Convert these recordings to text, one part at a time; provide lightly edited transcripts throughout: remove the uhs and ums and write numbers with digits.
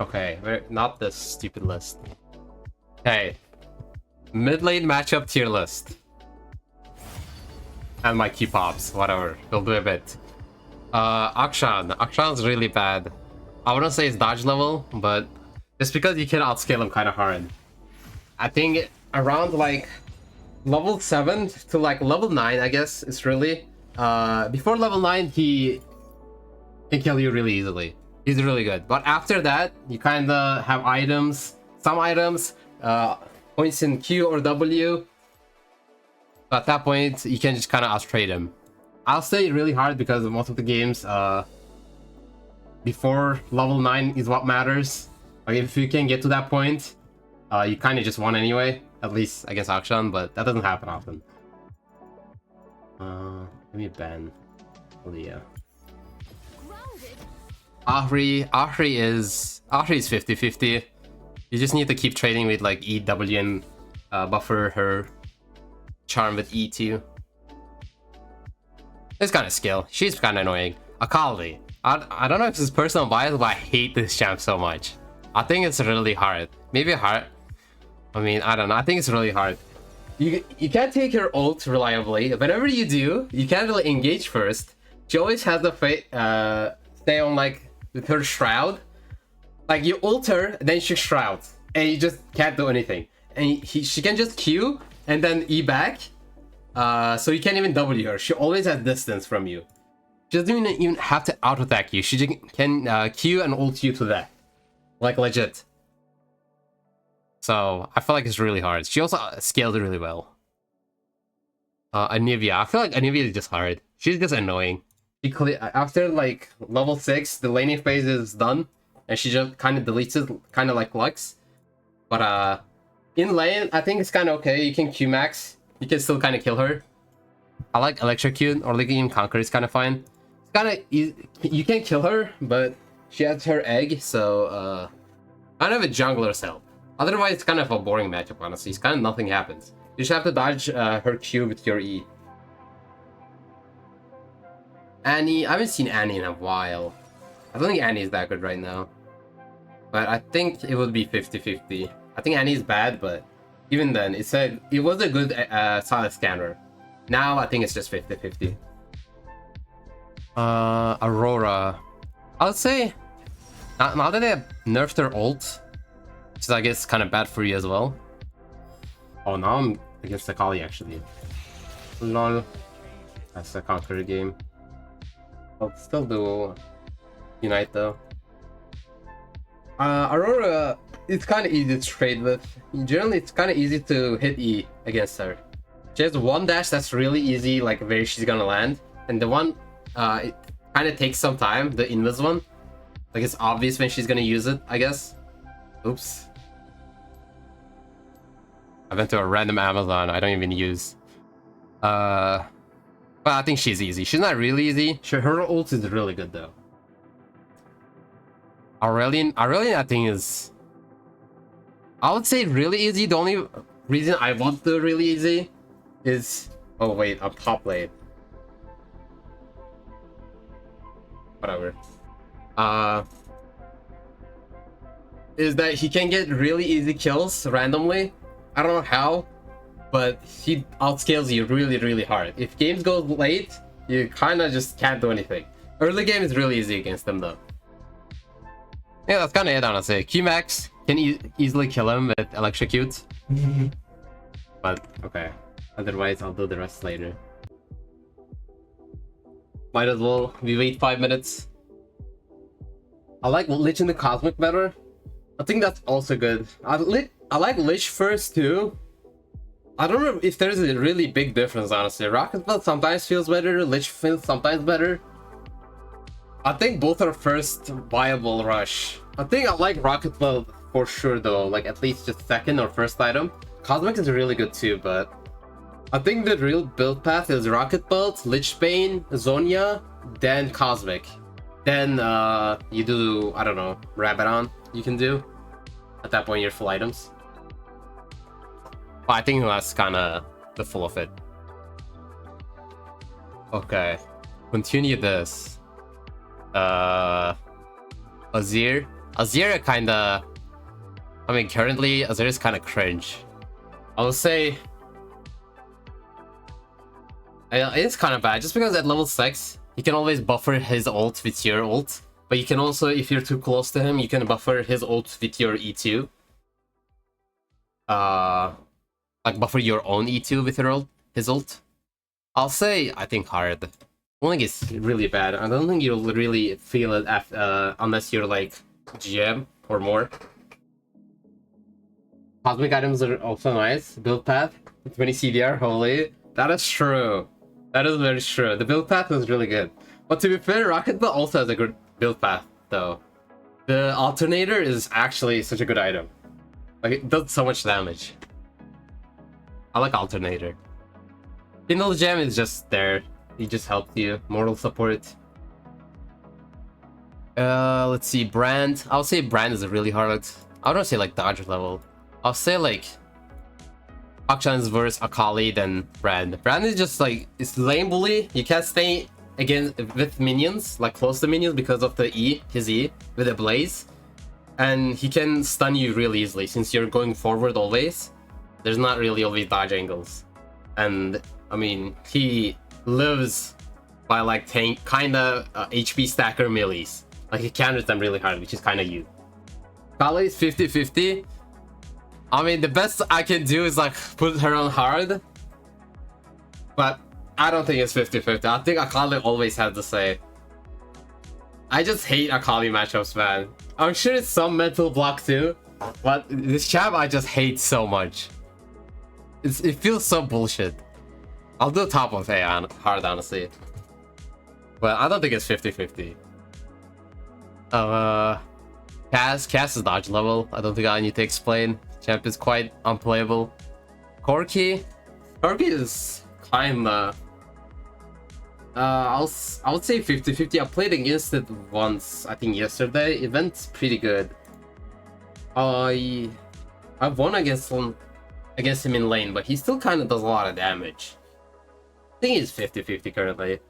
Okay, not this stupid list. Okay. Mid lane matchup tier list. And my key pops, whatever. We'll do a bit. Akshan. Akshan's really bad. I wouldn't say it's dodge level, but just because you can outscale him kind of hard. I think around like level 7 to like level 9, I guess, it's really. Before level 9, he can kill you really easily. He's really good. But after that, you kind of have items, some items, points in Q or W. At that point, you can just kind of outtrade him. I'll say really hard because most of the games, before level 9 is what matters. Like if you can get to that point, you kind of just won anyway. At least against Akshan, but that doesn't happen often. Let me ban Leah. Ahri is 50-50. You just need to keep trading with like E, W, and buffer her charm with E too. It's kind of skill. She's kind of annoying. Akali. I don't know if it's personal bias, but I hate this champ so much. I think it's really hard. Maybe hard. I mean, I don't know. I think it's really hard. You can't take her ult reliably. Whenever you do, you can't really engage first. She always has the stay on like with her shroud. Like you ult her, then she shrouds, and you just can't do anything. And she can just Q and then E back. So you can't even W her. She always has distance from you. She doesn't even have to auto attack you. She just can Q and ult you to that, like legit. So I feel like it's really hard. She also scaled really well. Anivia. I feel like Anivia is just hard. She's just annoying. After like level 6, the laning phase is done, and she just kind of deletes it, kind of like Lux. But in lane, I think it's kind of okay. You can Q max. You can still kind of kill her. I like Electrocute or like even Conquer is kind of fine. It's kind of easy. You can kill her, but she has her egg, so kind of a jungler's help. Otherwise, it's kind of a boring matchup, honestly. It's kind of nothing happens. You just have to dodge her Q with your E. Annie, I haven't seen Annie in a while. I don't think Annie is that good right now. But I think it would be 50-50. I think Annie is bad, but even then, it was a good Sylas scanner. Now I think it's just 50-50. Aurora. I would say now that they have nerfed their ult, which is I guess kind of bad for you as well. Oh, now I'm against Akali actually. Lol. That's a Conqueror game. I'll still do Unite though. Aurora, it's kind of easy to trade with. Generally, it's kind of easy to hit E against her. She has one dash that's really easy, like where she's gonna land, and the one it kind of takes some time. The invis one, like it's obvious when she's gonna use it, I guess. Oops. I went to a random Amazon I don't even use. But I think she's easy. She's not really easy. Sure, her ult is really good though. Aurelian, I think is, I would say really easy. The only reason I want the really easy is, oh wait, I'm top lane. Whatever. Is that he can get really easy kills randomly. I don't know how, but he outscales you really hard. If games go late, you kind of just can't do anything. Early game is really easy against them though. Yeah, that's kind of it, honestly. Qmax can easily kill him with Electrocute. But, okay. Otherwise, I'll do the rest later. Might as well. We wait 5 minutes. I like Lich in the Cosmic better. I think that's also good. I like Lich first too. I don't know if there's a really big difference, honestly. Rocket Belt sometimes feels better, Lich feels sometimes better. I think both are first viable rush. I think I like Rocket Belt for sure though, like at least just second or first item. Cosmic is really good too, but I think the real build path is Rocket Belt, Lich Bane, Zonia, then Cosmic. Then you do, I don't know, Rabadon you can do. At that point you're full items. But I think that's kind of the full of it. Okay, continue this. Azir. Azir kinda... I mean, currently, Azir is kinda cringe. I would say... It's kinda bad, just because at level 6, you can always buffer his ult with your ult. But you can also, if you're too close to him, you can buffer his ult with your E2. Like buffer your own E2 with your ult, his ult. I'll say, I think hard. I don't think it's really bad. I don't think you'll really feel it unless you're like GM or more. Cosmic items are also nice. Build path, 20 CDR, holy. That is true. That is very true. The build path is really good. But to be fair, Rocket Belt also has a good build path, though. The alternator is actually such a good item. Like, it does so much damage. I like alternator. Kindle Gem is just there. He just helped you. Mortal support. Let's see. Brand. I'll say Brand is really hard. I don't say like Dodger level. I'll say like Akshan's versus Akali, then Brand. Brand is just like, it's lane bully. You can't stay against with minions, like close to minions because of the E, his E, with a blaze. And he can stun you really easily since you're going forward always. There's not really always dodge angles. And I mean, he lives by like tank kinda HP stacker melees. Like he counters them really hard, which is kinda you. Kali is 50-50. I mean, the best I can do is like put her on hard. But I don't think it's 50-50. I think Akali always has to say. I just hate Akali matchups, man. I'm sure it's some mental block too. But this champ I just hate so much. It feels so bullshit. I'll do top of A on hard, honestly. But I don't think it's 50-50. Cass is dodge level. I don't think I need to explain. Champ is quite unplayable. Corki is kinda... I would say 50-50. I played against it once, I think yesterday. It went pretty good. I won against him in lane, but he still kind of does a lot of damage. I think he's 50-50 currently.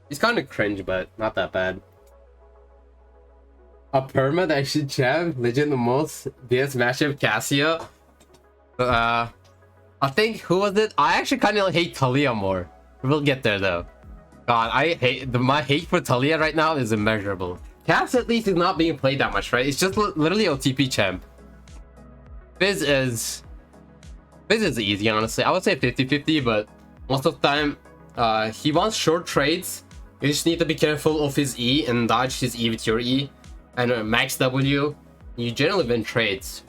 He's kind of cringe, but not that bad. A perma that should champ, legend the most DS matchup Cassia. I think, who was it? I actually kind of hate Talia more. We'll get there though. God, I hate my hate for Talia right now is immeasurable. Cass at least is not being played that much, right? It's just literally OTP champ. Fizz is easy, honestly. I would say 50-50, but most of the time, he wants short trades. You just need to be careful of his E and dodge his E with your E. And max W, you generally win trades.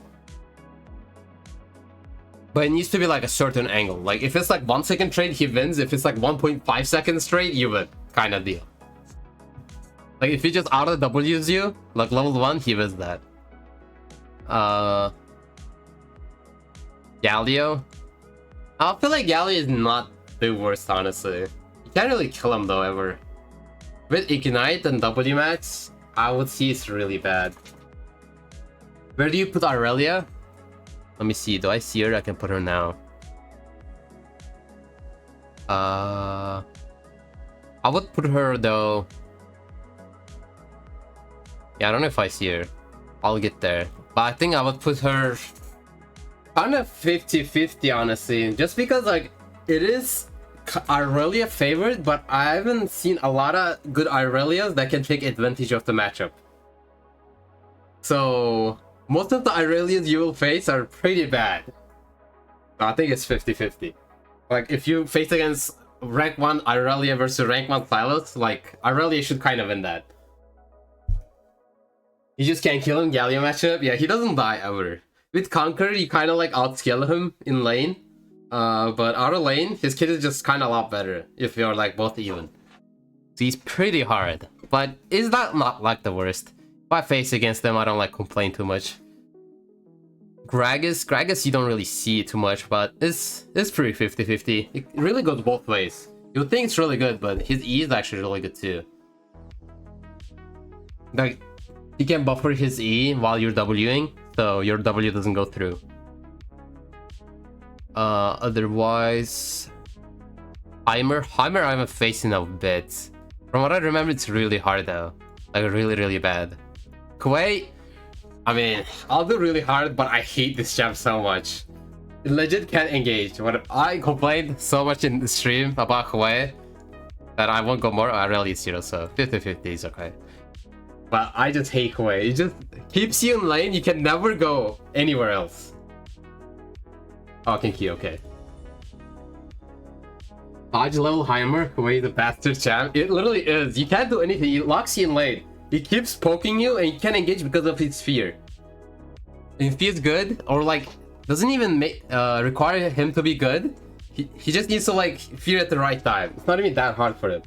But it needs to be like a certain angle. Like if it's like 1 second trade, he wins. If it's like 1.5 seconds trade, you win. Kind of deal. Like if he just auto W's you, like level 1, he wins that. Galio. I feel like Galio is not the worst, honestly. You can't really kill him though, ever. With Ignite and W max, I would see it's really bad. Where do you put Aurelia? Let me see. Do I see her? I can put her now. I would put her though. Yeah, I don't know if I see her. I'll get there. But I think I would put her kind of 50-50, honestly. Just because like it is Aurelia favored, but I haven't seen a lot of good Aurelias that can take advantage of the matchup. So most of the Aurelias you will face are pretty bad. I think it's 50-50. Like if you face against rank 1 Aurelia versus rank 1 Sylas, like Aurelia should kind of win that. You just can't kill him. Galio matchup, yeah, he doesn't die ever. With Conqueror, you kind of like outscale him in lane. But out of lane, his kit is just kind of a lot better if you're like both even. So he's pretty hard, but is that not like the worst? If I face against them, I don't like complain too much. Gragas you don't really see too much, but it's pretty 50-50. It really goes both ways. You would think it's really good, but his E is actually really good too. Like, he can buffer his E while you're Wing, so your W doesn't go through. Otherwise, Heimer I'm facing a bit. From what I remember, it's really hard though, like really bad. Kuwei, I mean, I'll do really hard, but I hate this champ so much. It legit can't engage. When I complained so much in the stream about Huawei that I won't go more, I rarely zero, so 50-50 is okay. But I just hate Huawei. It just keeps you in lane, you can never go anywhere else. Oh, Kinky, okay. Dodge level Heimer, Huawei the bastard champ. It literally is. You can't do anything, it locks you in lane. He keeps poking you and you can't engage because of his fear. If he's good, or like, doesn't even require him to be good. He just needs to like fear at the right time. It's not even that hard for him.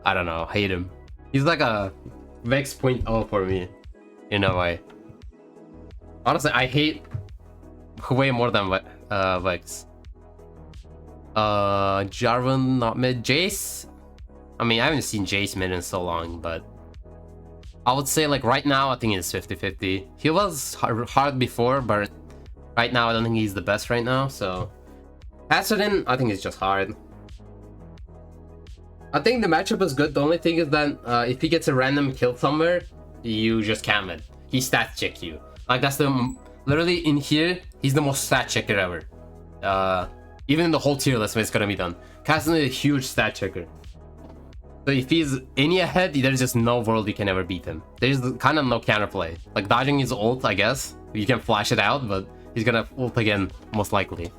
I don't know, hate him. He's like a Vex 0.0 for me, in a way. Honestly, I hate Huawei more than Vex. Jarvan not mid. Jace? I mean, I haven't seen Jace mid in so long, but I would say like right now, I think it's 50-50. He was hard before, but right now I don't think he's the best right now, so Pasadin, I think it's just hard. I think the matchup is good. The only thing is that if he gets a random kill somewhere, you just cam it. He stat check you. Like that's the literally in here, he's the most stat checker ever. Even in the whole tier list when it's gonna be done. Pasadin is a huge stat checker. So if he's any ahead, there's just no world you can ever beat him. There's kind of no counterplay. Like dodging his ult, I guess. You can flash it out, but he's gonna ult again, most likely.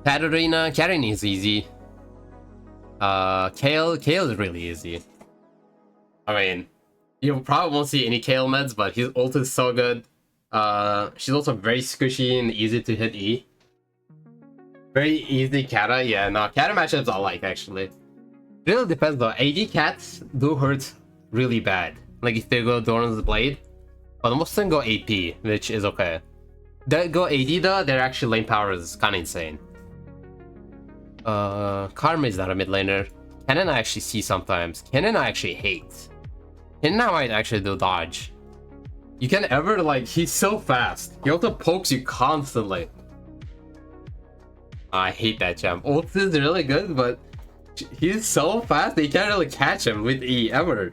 Katarina is easy. Kale is really easy. I mean, you probably won't see any Kale meds, but his ult is so good. She's also very squishy and easy to hit E. Very easy Kata, yeah, no, Kata matchups I like actually. Really depends though. AD cats do hurt really bad. Like if they go Doran's Blade. But most of them go AP, which is okay. They go AD though, their actual lane power is kinda insane. Karma is not a mid laner. Kennen I actually see sometimes. Kennen I actually hate. Kennen I might actually do dodge. You can ever like, he's so fast. He also pokes you constantly. I hate that champ. Ult is really good, but he's so fast that you can't really catch him with E ever.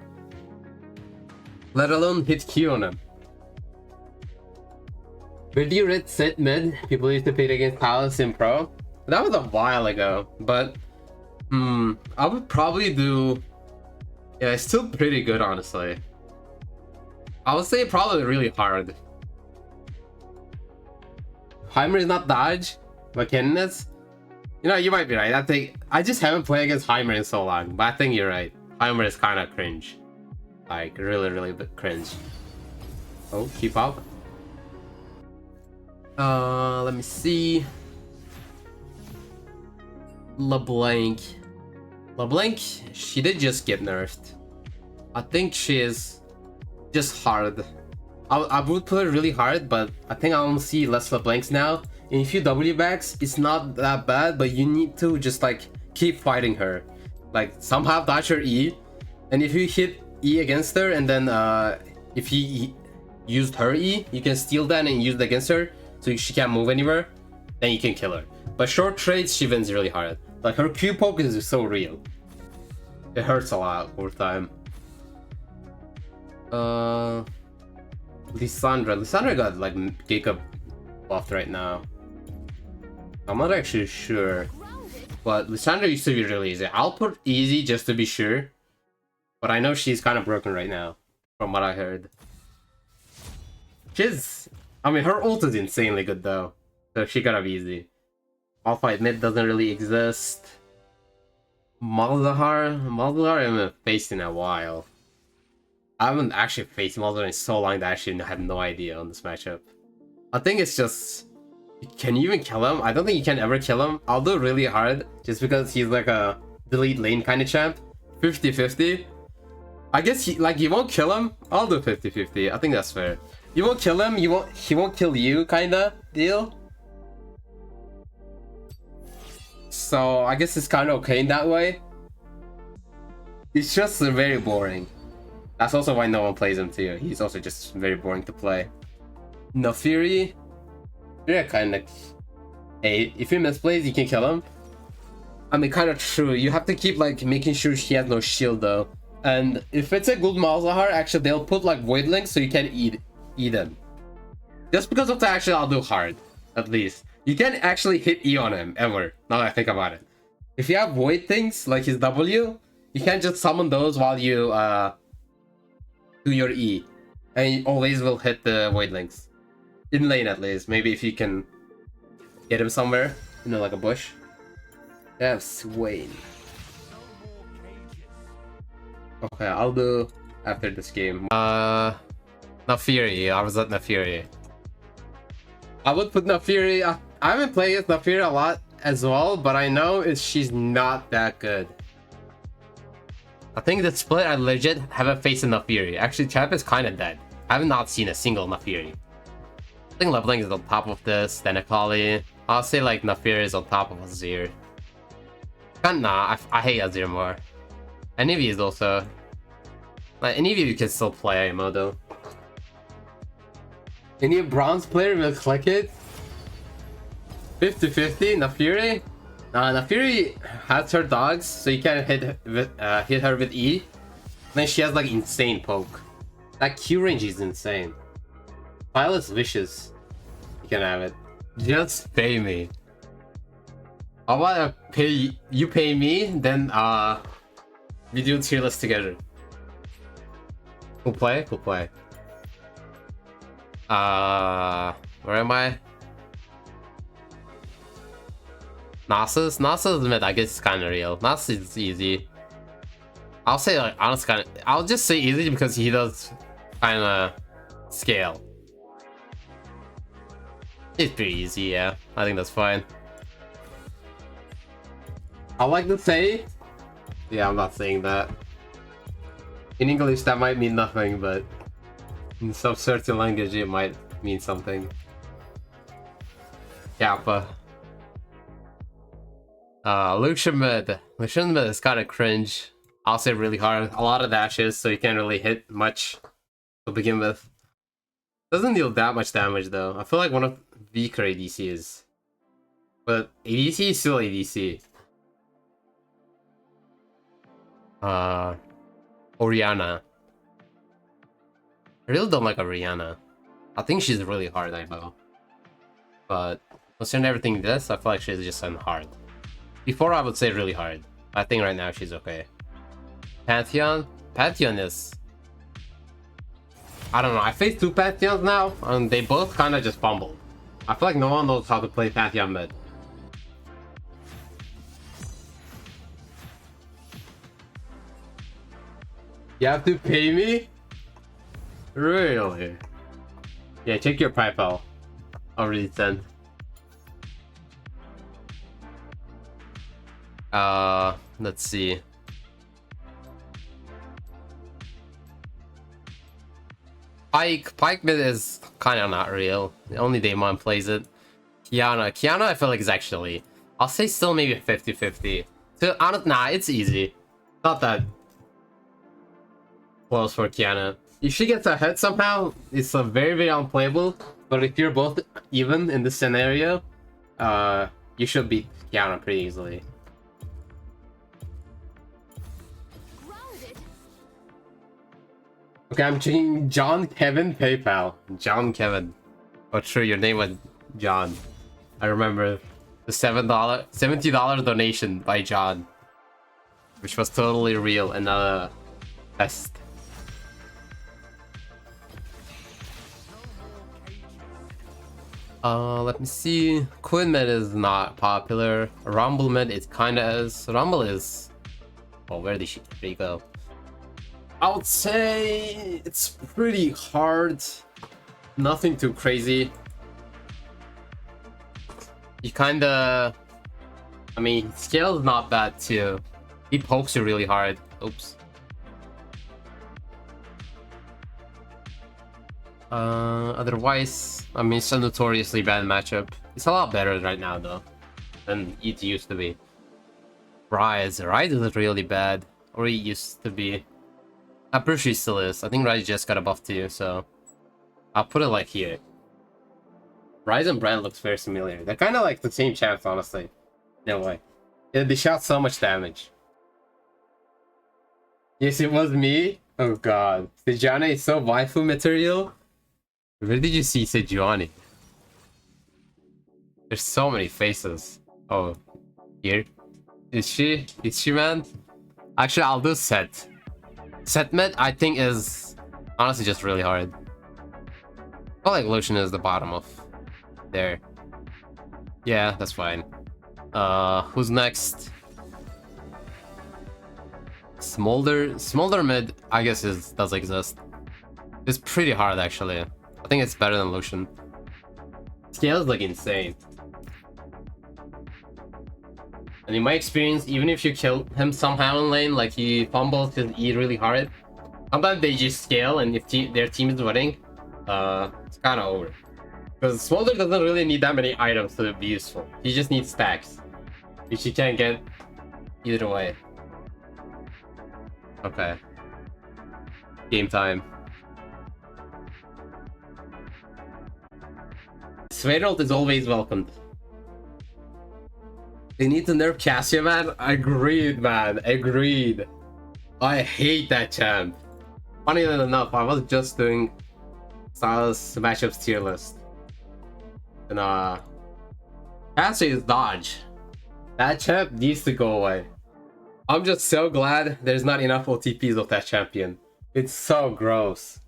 Let alone hit Q on him. Would you rate sit mid? People used to play against Palace in Pro. That was a while ago, but I would probably do. Yeah, it's still pretty good, honestly. I would say probably really hard. Heimer is not dodge, but Kennen is. You know, you might be right. I think I just haven't played against Heimer in so long, but I think you're right. Heimer is kind of cringe, like really bit cringe. Oh, keep up. Let me see. LeBlanc, she did just get nerfed. I think she is just hard. I would put her really hard, but I think I want to see less LeBlancs now. And if you W backs, it's not that bad, but you need to just like keep fighting her. Like somehow dodge her E, and if you hit E against her, and then if he used her E, you can steal that and use it against her, so she can't move anywhere. Then you can kill her. But short trades, she wins really hard. Like her Q poke is so real. It hurts a lot over time. Lissandra got like Giga buffed right now. I'm not actually sure, but Lissandra used to be really easy. I'll put easy just to be sure, but I know she's kind of broken right now, from what I heard. I mean, her ult is insanely good though, so she gotta be easy. Alpha mid doesn't really exist. Malzahar I haven't faced in a while. I haven't actually faced Malzahar in so long that I actually have no idea on this matchup. I think it's just, can you even kill him? I don't think you can ever kill him. I'll do really hard just because he's like a delete lane kind of champ. 50-50. I guess he won't kill him. I'll do 50-50. I think that's fair. You won't kill him, he won't kill you kinda deal. So I guess it's kind of okay in that way. It's just very boring. That's also why no one plays him too. He's also just very boring to play. No Fury. Yeah, kind of. Hey, if he misplays, you can kill him. I mean, kind of true. You have to keep like making sure he has no shield though. And if it's a good Malzahar, actually they'll put like void links so you can eat them. Just because of the actually I'll do hard, at least. You can't actually hit E on him, ever, now that I think about it. If you have void things, like his W, you can't just summon those while you do your E. And you always will hit the void links. In lane at least, maybe if you can get him somewhere, you know, like a bush. They have Swain. Okay, I'll do after this game. Nafiri, I was at Nafiri. I would put Nafiri. I haven't played with Nafiri a lot as well, but I know she's not that good. I think the split I legit haven't faced a Nafiri. Actually, Champ is kind of dead. I have not seen a single Nafiri. I think leveling is on top of this, then Akali. I'll say like Nafiri is on top of Azir. Nah, I hate Azir more. Anivy is also... Like, Anivy you can still play IMO though. Any bronze player will click it? 50-50, Nafiri? Nafiri has her dogs, so you can hit her with E. Then she has like insane poke. That Q range is insane. Sylas vicious. You can have it. Just pay me. How about you pay me, then we do tier list together. Cool play, cool play. Where am I? Nasus? Nasus mid, I guess, is kind of real. Nasus is easy. I'll say like honest kind of. I'll just say easy because he does kind of scale. It's pretty easy, yeah. I think that's fine. I like to say, yeah, I'm not saying that. In English, that might mean nothing, but in some certain language, it might mean something. Kappa. Lucian mid. Lucian mid is kind of cringe. I'll say really hard. A lot of dashes, so you can't really hit much to begin with. Doesn't deal that much damage though. I feel like one of weaker ADCs. But ADC is still ADC. Orianna. I really don't like Orianna. I think she's really hard, I know. But considering everything this, I feel like she's just hard. Before I would say really hard. I think right now she's okay. Pantheon? Pantheon is... I don't know, I faced two Pantheons now, and they both kind of just fumbled. I feel like no one knows how to play Pantheon mid. You have to pay me? Really? Yeah, check your PayPal. Already sent. Let's see. Pike mid is kind of not real. Only Daemon plays it. Kiana I feel like is actually... I'll say still maybe 50-50. So, nah, it's easy. Not that close for Kiana. If she gets ahead somehow, it's a very, very unplayable. But if you're both even in this scenario, you should beat Kiana pretty easily. Okay, I'm checking John Kevin PayPal. John Kevin. Oh, true, your name was John. I remember the $70 donation by John, which was totally real and not a test. Let me see. Quinn mid is not popular. Rumble mid it kinda is. Rumble is... Oh, where did she go? I would say it's pretty hard. Nothing too crazy. You kinda... I mean, scale is not bad too. He pokes you really hard. Oops. Otherwise, I mean, it's a notoriously bad matchup. It's a lot better right now though than it used to be. Rise is really bad, or it used to be. I'm pretty sure he still is. I think Rise just got a buff too, so I'll put it like here. Rise and Brand looks very familiar. They're kind of like the same champs, honestly. In a way. Yeah, they shot so much damage. Yes, it was me. Oh god. Sejuani is so waifu material. Where did you see Sejuani? There's so many faces. Oh, here. Is she? Is she, man? Actually, I'll do set. Set med, I think, is honestly just really hard. I feel like Lucian is the bottom of there. Yeah, that's fine. Who's next? Smolder mid, I guess does exist. It's pretty hard actually. I think it's better than Lucian. Scale is like insane. And in my experience, even if you kill him somehow in lane, like he fumbles his E really hard, sometimes they just scale, and if their team is winning, it's kind of over. Because Smolder doesn't really need that many items to be useful. He just needs stacks, which he can't get either way. Okay. Game time. Sveireld is always welcomed. They need to nerf Cassia, man. Agreed, man. Agreed. I hate that champ. Funny enough, I was just doing Sylas matchups tier list. And Cassia is dodge. That champ needs to go away. I'm just so glad there's not enough OTPs of that champion. It's so gross.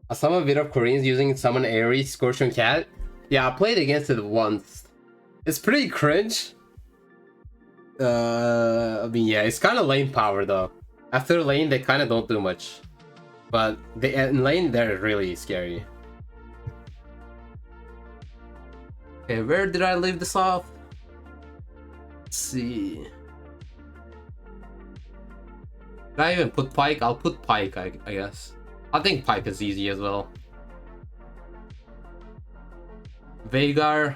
I saw a video of Koreans using Summon Ares, Scorpion Cat. Yeah, I played against it once. It's pretty cringe. I mean, yeah, it's kind of lane power though. After lane, they kind of don't do much. But in lane, they're really scary. Okay, where did I leave this off? Let's see. Did I even put Pike? I'll put Pike, I guess. I think Pike is easy as well. Veigar.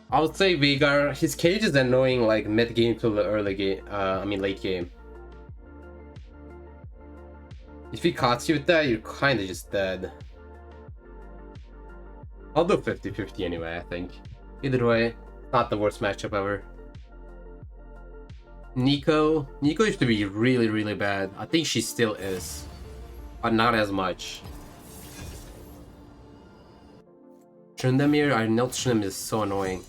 I would say Veigar. His cage is annoying like mid game to the early game. I mean late game. If he caught you with that, you're kind of just dead. I'll do 50-50 anyway, I think. Either way, not the worst matchup ever. Nico used to be really, really bad. I think she still is, but not as much. Tryndamere, I know Tryndamere is so annoying.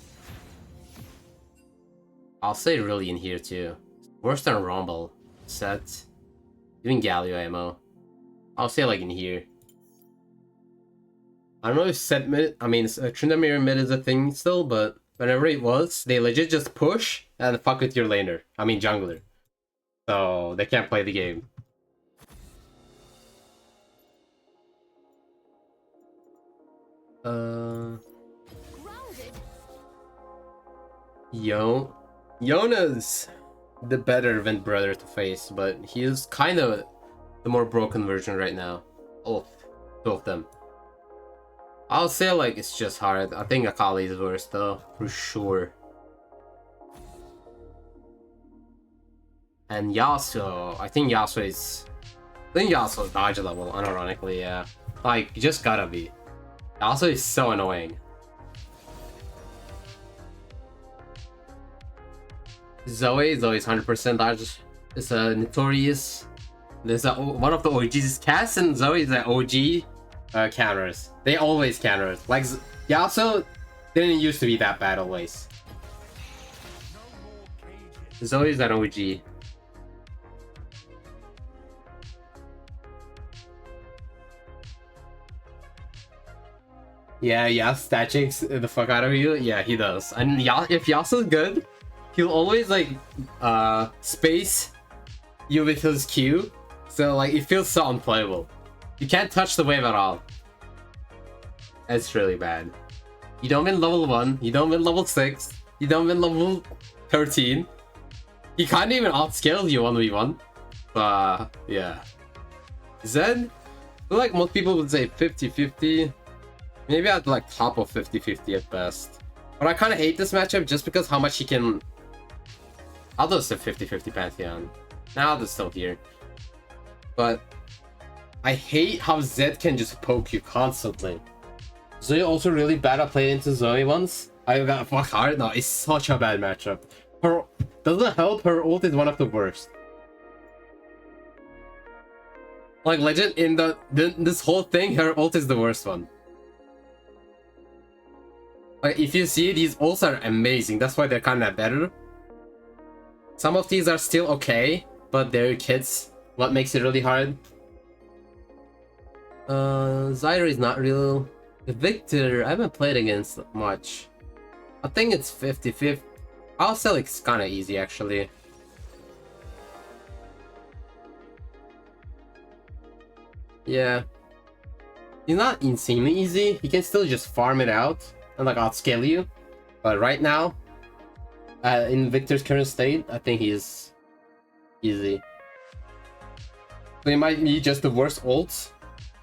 I'll say really in here too. Worse than Rumble. Set. Even Galio ammo. I'll say like in here. I don't know if set mid, I mean Tryndamere mid is a thing still, but whenever it was, they legit just push and fuck with your laner. I mean jungler. So they can't play the game. Yona's the better Vent brother to face, but he is kind of the more broken version right now. Oh, two of them. I'll say like it's just hard. I think Akali is worse though, for sure. And Yasuo, I think Yasuo is dodge level, unironically, yeah. Like, you just gotta be. Yasuo is so annoying. Zoe's 100% dodge. It's a notorious. There's one of the OGs. Cass and Zoe is the OG counters. They always counters. Like Yasuo didn't used to be that bad always. Zoe is an OG. Yeah, stat checks the fuck out of you. Yeah, he does. And if Yasuo's good, he'll always like space you with his Q. So like it feels so unplayable. You can't touch the wave at all. It's really bad. You don't win level 1, you don't win level 6, you don't win level 13. He can't even outscale you 1v1. Yeah. Zed, I feel like most people would say 50-50. Maybe at like top of 50-50 at best. But I kind of hate this matchup just because how much he can... I'll just say 50-50 Pantheon. Now I'll just still here. But I hate how Zed can just poke you constantly. Zoe also really bad at playing into Zoe once. I got fuck hard. No, it's such a bad matchup. Her doesn't help, her ult is one of the worst. Like legit in this whole thing, her ult is the worst one. Like if you see, these ults are amazing. That's why they're kind of better. Some of these are still okay, but they're kids. What makes it really hard? Zyra is not real. Victor, I haven't played against much. I think it's 50-50. I'll say like it's kind of easy actually. Yeah. He's not insanely easy. He can still just farm it out and like outscale you. But right now, in Victor's current state, I think he's easy. So he might be just the worst ult.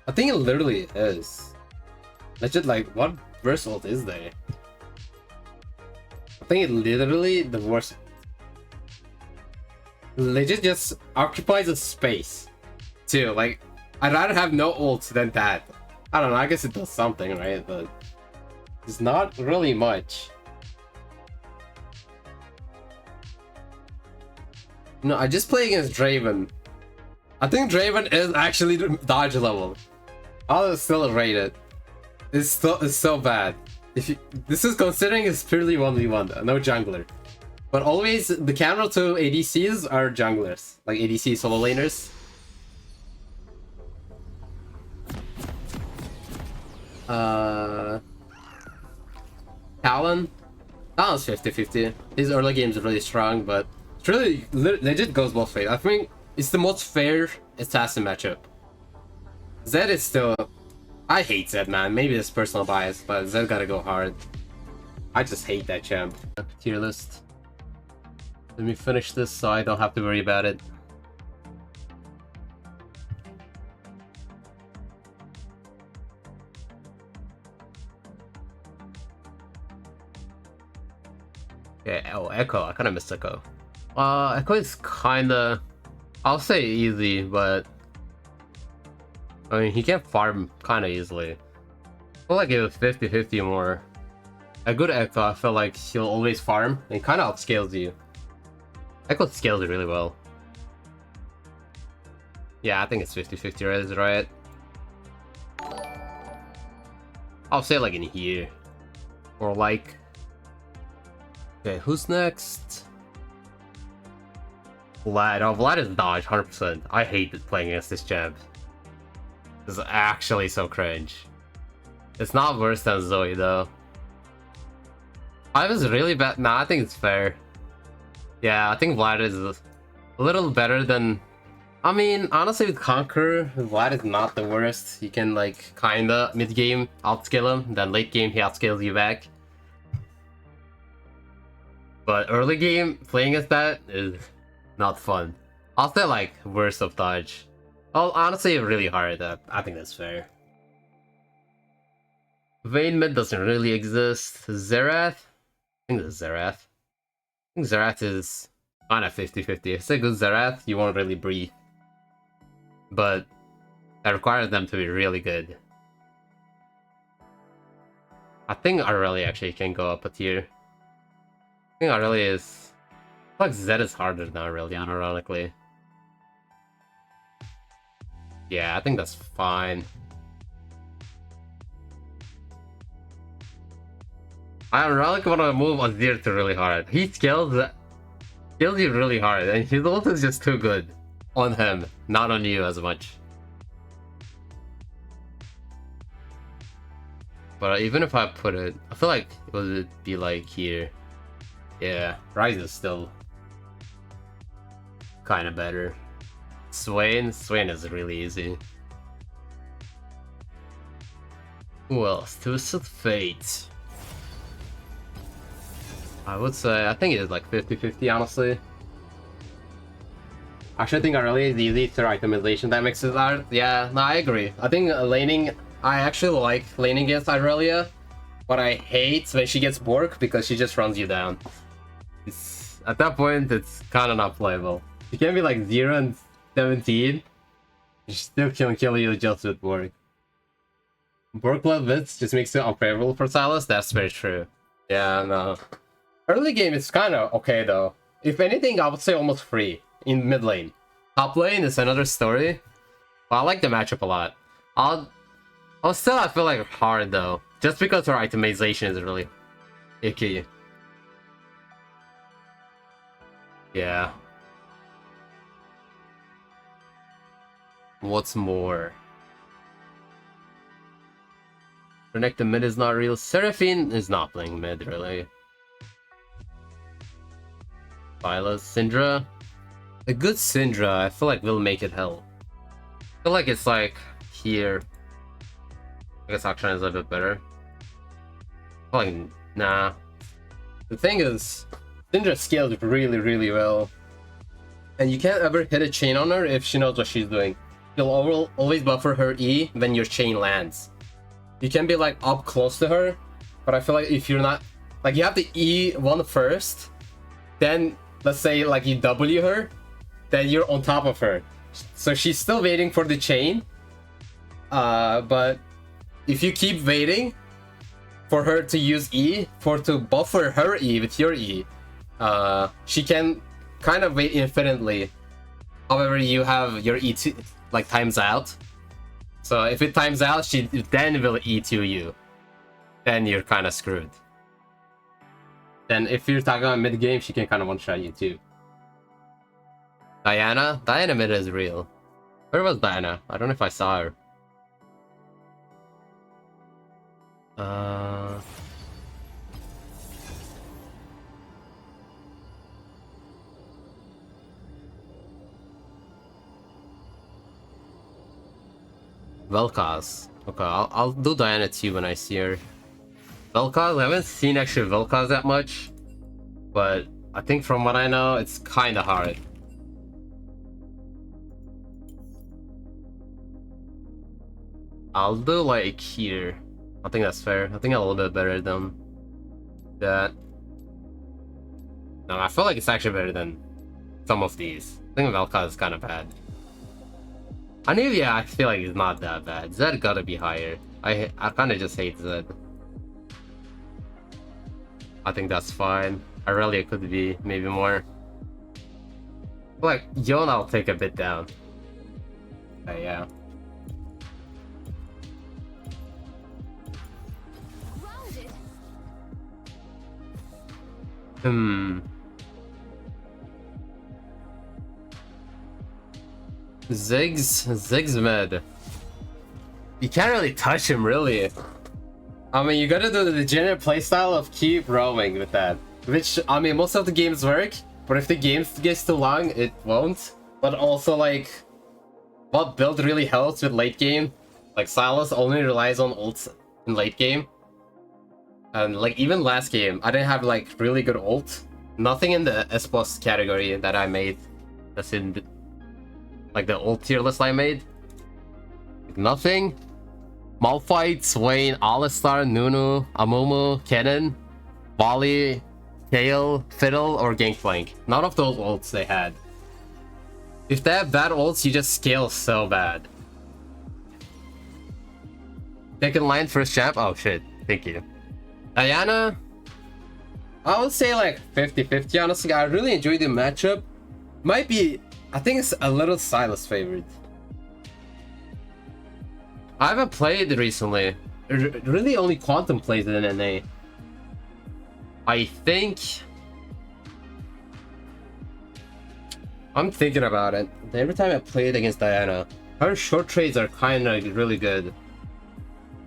I think it literally is. Legit, like, what worst ult is there? I think it literally the worst. Legit just occupies a space too. Like, I'd rather have no ult than that. I don't know, I guess it does something, right? But it's not really much. No, I just play against Draven. I think Draven is actually dodge level. I'll still rate it. It's so bad. If you, this is considering it's purely 1v1, no jungler. But always the counter to ADCs are junglers, like ADC solo laners. Talon? Talon's 50-50. His early game is really strong, but it's really legit goes both ways. I think it's the most fair assassin matchup. Zed is still... I hate Zed, man. Maybe it's personal bias, but Zed gotta go hard. I just hate that champ. Tier list. Let me finish this so I don't have to worry about it. Okay, oh, Echo. I kind of missed Echo. Echo is kinda... I'll say easy, but... I mean, he can farm kinda easily. I feel like it was 50-50 more. A good Echo, I feel like he'll always farm and kinda outscales you. Echo scales it really well. Yeah, I think it's 50-50 right? I'll say like in here. Or like... Okay, who's next? Vlad. Oh, Vlad is dodge, 100%. I hate playing against this champ. This is actually so cringe. It's not worse than Zoe though. I was really bad. Nah, I think it's fair. Yeah, I think Vlad is a little better than... I mean, honestly with Conqueror, Vlad is not the worst. You can like kinda mid-game outscale him, then late game he outscales you back. But early game, playing as that is not fun. I'll say like worst of dodge. Oh, honestly really hard. I think that's fair. Vayne mid doesn't really exist. Xerath? I think it's Xerath. I think Xerath is kinda 50-50. If it's a good Xerath, you won't really breathe. But that requires them to be really good. I think Aurelia actually can go up a tier. I think Aurelia is... I feel like Zed is harder than Aurelia, ironically. Yeah, I think that's fine. I ironically want to move Azir to really hard. He scales you really hard, and his ult is just too good on him, not on you as much. But even if I put it, I feel like it would be like here. Yeah, Ryze is still kind of better. Swain is really easy. Who else? Twisted Fate. I would say, I think it is like 50-50 honestly. Actually, I think Aurelia is easy through itemization that makes it hard. Yeah, no, I agree. I think laning, I actually like laning against Aurelia, but I hate when she gets Bork because she just runs you down. At that point, it's kind of not playable. You can be like 0 and 17, she still can kill you just with Bork. Bork love bits just makes it unfavorable for Sylas, that's very true. Yeah, no. Early game is kind of okay though. If anything, I would say almost free in mid lane. Top lane is another story. But I like the matchup a lot. Still I feel like hard though, just because her itemization is really icky. Yeah. What's more? Connect the mid is not real. Seraphine is not playing mid really. Sylas, Syndra. A good Syndra, I feel like will make it hell. I feel like it's like here. I guess Action is a bit better. I feel like nah. The thing is, Syndra scales really, really well. And you can't ever hit a chain on her if she knows what she's doing. You'll always buffer her E when your chain lands. You can be like up close to her, but I feel like if you're not, like you have to E1 first, then let's say like you W her, then you're on top of her. So she's still waiting for the chain. But if you keep waiting for her to use E, to buffer her E with your E, she can kind of wait infinitely. However, you have your E2 like times out. So if it times out, she then will E2 you. Then you're kind of screwed. Then if you're talking about mid game, she can kind of one-shot you too. Diana mid is real. Where was Diana? I don't know if I saw her. Vel'Koz. Okay, I'll do Diana too when I see her. Vel'Koz, I haven't seen actually Vel'Koz that much, but I think from what I know, it's kind of hard. I'll do like here. I think that's fair. I think a little bit better than that. No, I feel like it's actually better than some of these. I think Vel'Koz is kind of bad. Anivia, I feel like it's not that bad. Zed gotta be higher. I kind of just hate Zed. I think that's fine. Aurelia could be maybe more. Like Yone, I'll take a bit down. Yeah. Ziggs mid. You can't really touch him, really. I mean, you gotta do the degenerate playstyle of keep roaming with that. Which, I mean, most of the games work, but if the game gets too long, it won't. But also, like, what build really helps with late game? Like, Sylas only relies on ults in late game. And, like, even last game, I didn't have, like, really good ult. Nothing in the S-Boss category that I made. That's in, like, the ult tier list I made. Like, nothing. Malphite, Swain, Alistar, Nunu, Amumu, Kennen, Volley, Kayle, Fiddle, or Gangplank. None of those ults they had. If they have bad ults, you just scale so bad. Second line, first champ? Oh shit, thank you. Diana? I would say like 50-50, honestly. I really enjoyed the matchup. Might be, I think it's a little Sylas favored. I haven't played recently. Really only contemplated in NA. I think... I'm thinking about it. Every time I played against Diana, her short trades are kind of really good.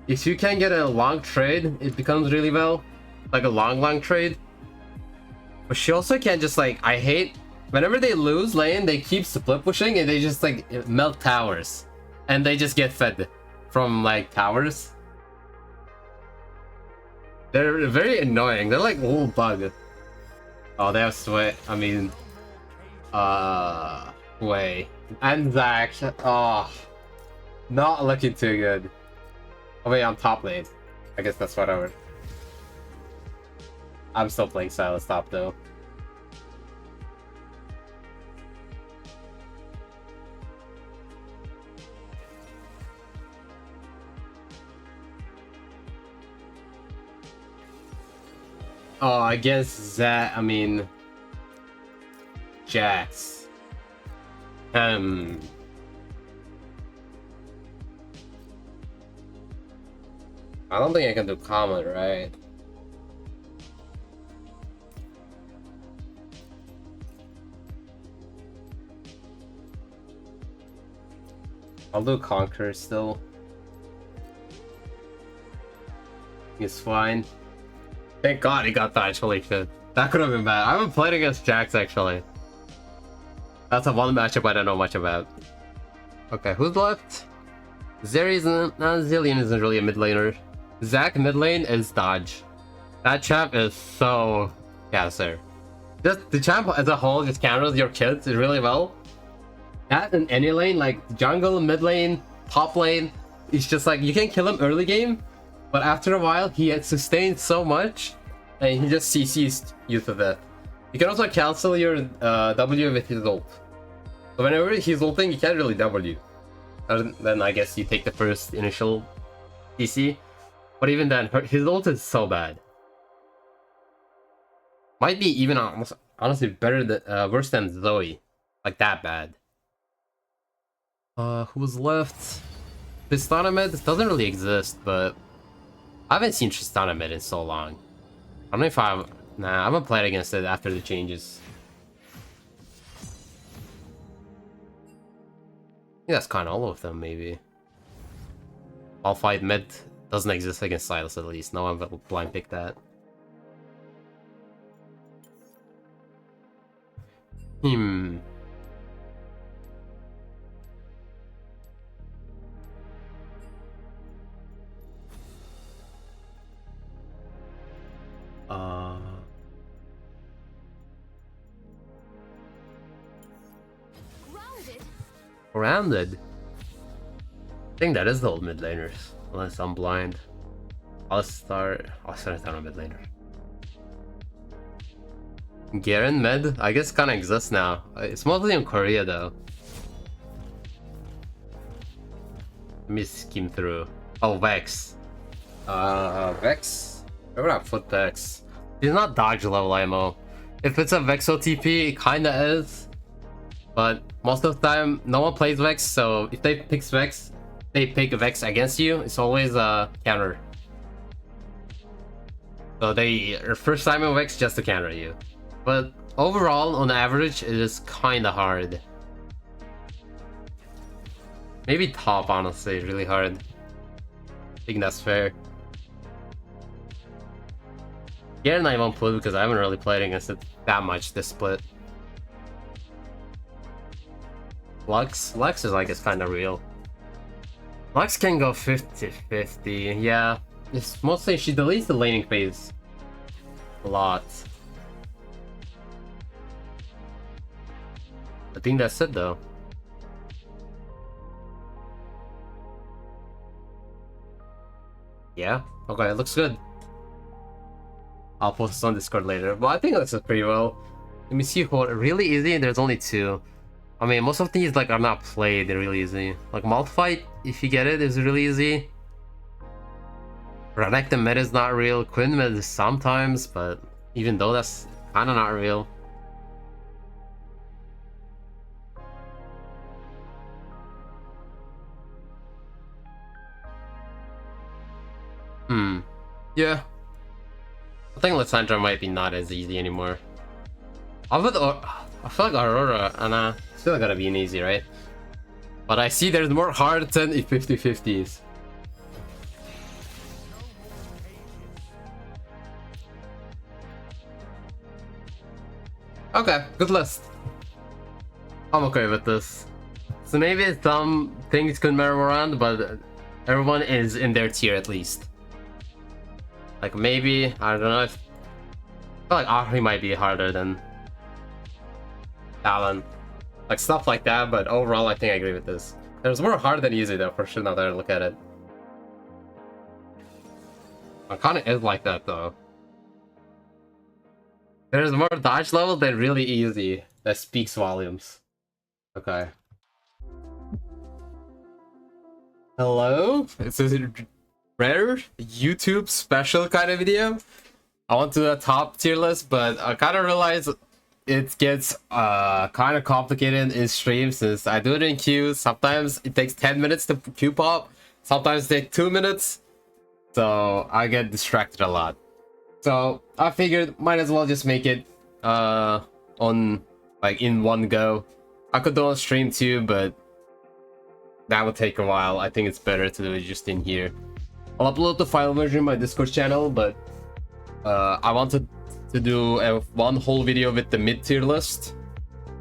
If you can get a long trade, it becomes really well. Like a long trade. But she also can't just like... I hate... Whenever they lose lane, they keep split pushing and they just like melt towers. And they just get fed from like towers. They're very annoying. They're like a little bug. Oh, they have Sway. I mean... Sway. And Zach. Oh. Not looking too good. Oh wait, I'm top lane. I guess that's whatever. I'm still playing Sylas top though. Oh, I guess that, I mean... Jax. I don't think I can do common, right? I'll do Conquer still. It's fine. Thank God he got that. Holy shit. That could have been bad. I haven't played against Jax actually. That's a one matchup I don't know much about. Okay, who's left? Zillion isn't really a mid laner. Zac mid lane is dodge. That champ is so cancer. Just the champ as a whole just counters your kids really well. That in any lane, like jungle, mid lane, top lane, it's just like you can kill him early game, but after a while he had sustained so much and he just CCs you to death. You can also cancel your W with his ult. So whenever he's ulting, you can't really W. Then I guess you take the first initial CC. But even then, his ult is so bad. Might be even almost, honestly better than worse than Zoe. Like that bad. Who's left? Tristana mid doesn't really exist, but I haven't seen Tristana mid in so long. I don't know if I haven't played against it after the changes. I think that's kind of all of them, maybe. All fight mid doesn't exist against Sylas at least. No one will blind pick that. Grounded? I think that is the old mid laners, unless I'm blind. I'll start on a mid laner. Garen mid, I guess kinda exists now. It's mostly in Korea though. Let me skim through. Oh, Vex. Vex? Where would I put Vex? He's not dodge level IMO. If it's a Vex OTP, it kinda is. But most of the time, no one plays Vex, so if they pick Vex, they pick Vex against you, it's always a counter. So their first time in Vex just to counter you. But overall, on average, it is kinda hard. Maybe top, honestly, really hard. I think that's fair. Garen I won't put because I haven't really played against it that much this split. Lux is like it's kind of real. Lux can go 50-50, yeah. It's mostly she deletes the laning phase a lot. I think that's it though. Yeah, okay, it looks good. I'll post this on Discord later, but I think it looks pretty well. Let me see who really easy. There's only two. I mean, most of these like are not played. They're really easy. Like Multifight, if you get it, is really easy. Renekton mid is not real. Quinn mid is sometimes, but even though that's kind of not real. Yeah. I think Lissandra might be not as easy anymore. I feel like Aurora and still gotta be an easy, right? But I see there's more hard than 50-50s. Okay, good list. I'm okay with this. So maybe some things could move around, but everyone is in their tier at least. Like maybe, I don't know if... I feel like Ahri might be harder than Talon. Like stuff like that, but overall I think I agree with this. There's more hard than easy though, for sure, now that I look at it. It kinda is like that though. There's more dodge level than really easy. That speaks volumes. Okay. Hello? This is a rare YouTube special kind of video. I want to do a top tier list, but I kind of realize it gets kind of complicated in stream since I do it in queues. Sometimes it takes 10 minutes to queue pop. Sometimes it takes 2 minutes. so I get distracted a lot. So I figured might as well just make it on like in one go. I could do on stream too, but that would take a while. I think it's better to do it just in here. I'll upload the final version in my Discord channel, but I wanted to do one whole video with the mid-tier list.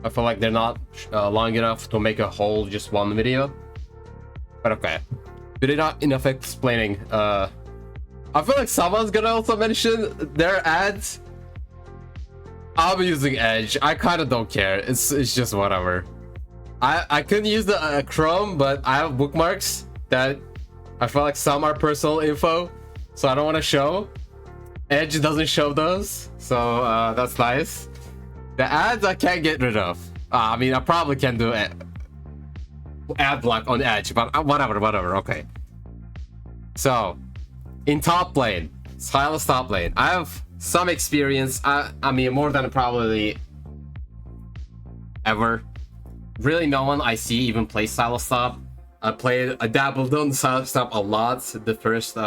I feel like they're not long enough to make a whole just one video. But okay. But not enough explaining. I feel like someone's gonna also mention their ads. I'm using Edge. I kind of don't care. It's just whatever. I couldn't use the Chrome, but I have bookmarks that I feel like some are personal info, so I don't want to show. Edge doesn't show those, so that's nice. The ads I can't get rid of. I mean, I probably can do ad block on Edge, but whatever. Okay. So, in top lane, Sylas top lane, I have some experience. I mean, more than probably ever. Really, no one I see even play Sylas top. I dabbled on Sylas top a lot the first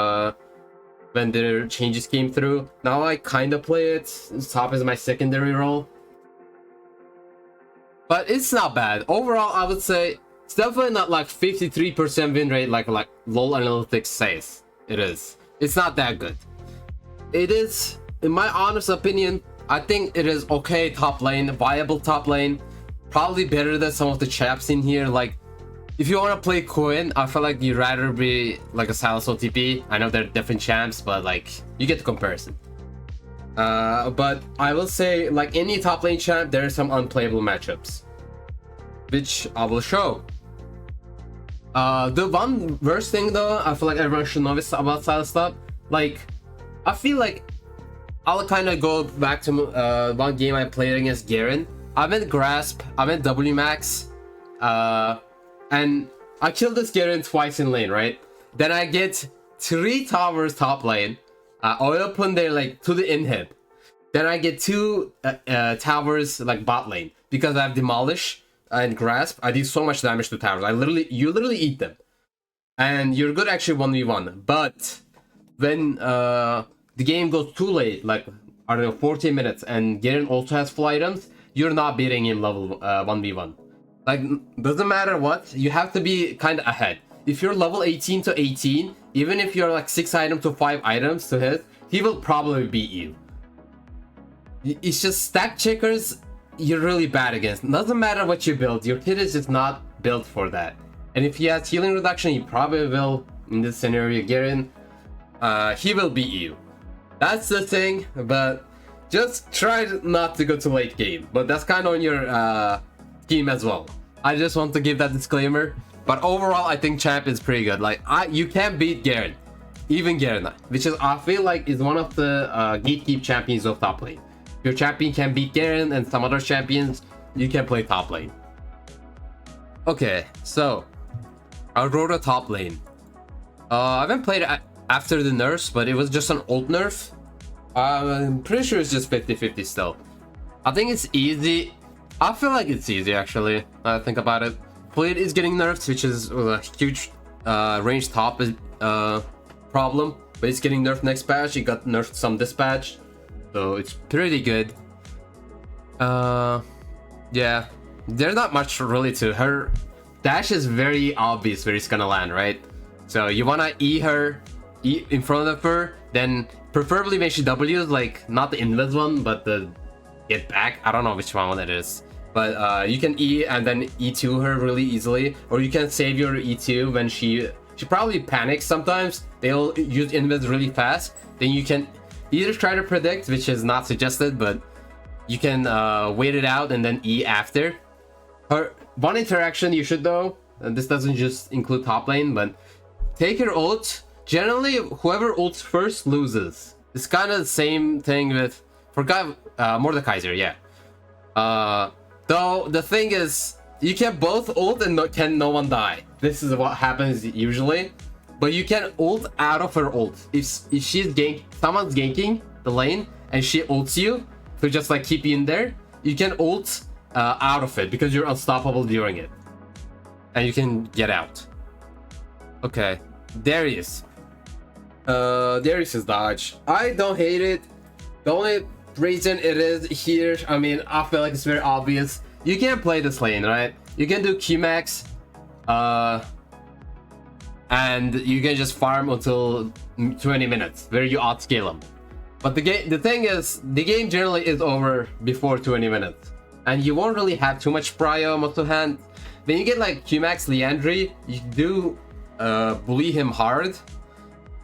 when the changes came through. Now I kind of play it. Top is my secondary role, but it's not bad overall. I would say it's definitely not like 53% win rate like LoL Analytics says it is. It's not that good. It is, in my honest opinion, I think it is okay top lane, viable top lane. Probably better than some of the chaps in here. Like, if you want to play Quinn, I feel like you'd rather be like a Sylas OTP. I know they're different champs, but like, you get the comparison. But I will say, like any top lane champ, there are some unplayable matchups, which I will show. The one worst thing though, I feel like everyone should know this about Sylas top. Like, I feel like I'll kind of go back to one game I played against Garen. I'm in Grasp, I'm in W Max, and I killed this Garen twice in lane, right? Then I get 3 towers top lane. I open there like to the inhib. Then I get 2 towers like bot lane because I have Demolish and Grasp. I do so much damage to towers. You literally eat them, and you're good actually 1v1. But when the game goes too late, like I don't know, 14 minutes, and Garen also has full items, you're not beating him level 1v1. Like, doesn't matter what, you have to be kind of ahead. If you're level 18 to 18, even if you're like 6 items to 5 items to hit, he will probably beat you. It's just stack checkers, you're really bad against. Doesn't matter what you build, your kit is just not built for that. And if he has healing reduction, he probably will, in this scenario, Garen, he will beat you. That's the thing, but just try not to go to late game. But that's kind of on your team as well. I just want to give that disclaimer. But overall, I think champ is pretty good. Like, you can't beat Garen, even Garen, which is, I feel like, is one of the gatekeep champions of top lane. If your champion can beat Garen and some other champions, you can play top lane. Okay, so I wrote a top lane. I haven't played it after the nerfs, but it was just an old nerf. I'm pretty sure it's just 50-50 still. I think it's easy. I feel like it's easy actually. Now I think about it. Fleet is getting nerfed, which is a huge range top problem. But it's getting nerfed next patch. It got nerfed some this patch, so it's pretty good. Yeah, there's not much really to her. Dash is very obvious where it's gonna land, right? So you wanna E her, E in front of her, then preferably when she W's, like not the invis one, but the get back. I don't know which one it is, but you can E and then E2 her really easily, or you can save your E2 when she probably panics sometimes. They'll use invis really fast. Then you can either try to predict, which is not suggested, but you can wait it out and then E after. Her one interaction you should know, and this doesn't just include top lane, but take your ult. Generally, whoever ults first loses. It's kind of the same thing with, forgot Mordekaiser, yeah. Though the thing is, you can both ult and can no one die. This is what happens usually. But you can ult out of her ult. If she's someone's ganking the lane and she ults you to just like keep you in there, you can ult out of it because you're unstoppable during it, and you can get out. Okay, there he is. There is his dodge. I don't hate it. The only reason it is here, I mean, I feel like it's very obvious. You can play this lane, right? You can do Qmax, and you can just farm until 20 minutes, where you outscale him. But the thing is, the game generally is over before 20 minutes, and you won't really have too much prio most of the hand. When you get like Qmax Leandry, you do bully him hard.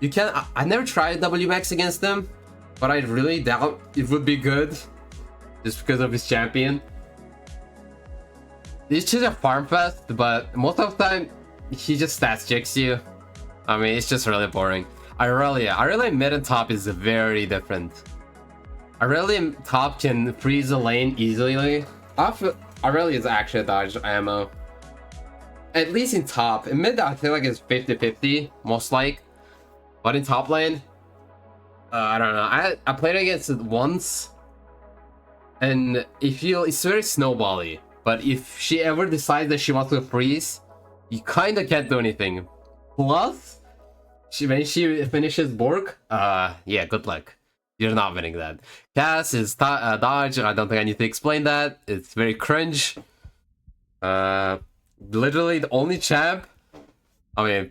You can. I never tried WMAX against him, but I really doubt it would be good, just because of his champion. It's just a farm fest, but most of the time he just stats checks you. I mean, it's just really boring. Irelia mid and top is very different. Irelia top can freeze a lane easily. Irelia is actually a dodge ammo. At least in top. In mid, I feel like it's 50-50, most like. But in top lane, I don't know. I played against it once, and it's very snowbally. But if she ever decides that she wants to freeze, you kind of can't do anything. Plus, when she finishes Bork, yeah, good luck. You're not winning that. Cass is dodge. I don't think I need to explain that. It's very cringe. Literally the only champ. I mean,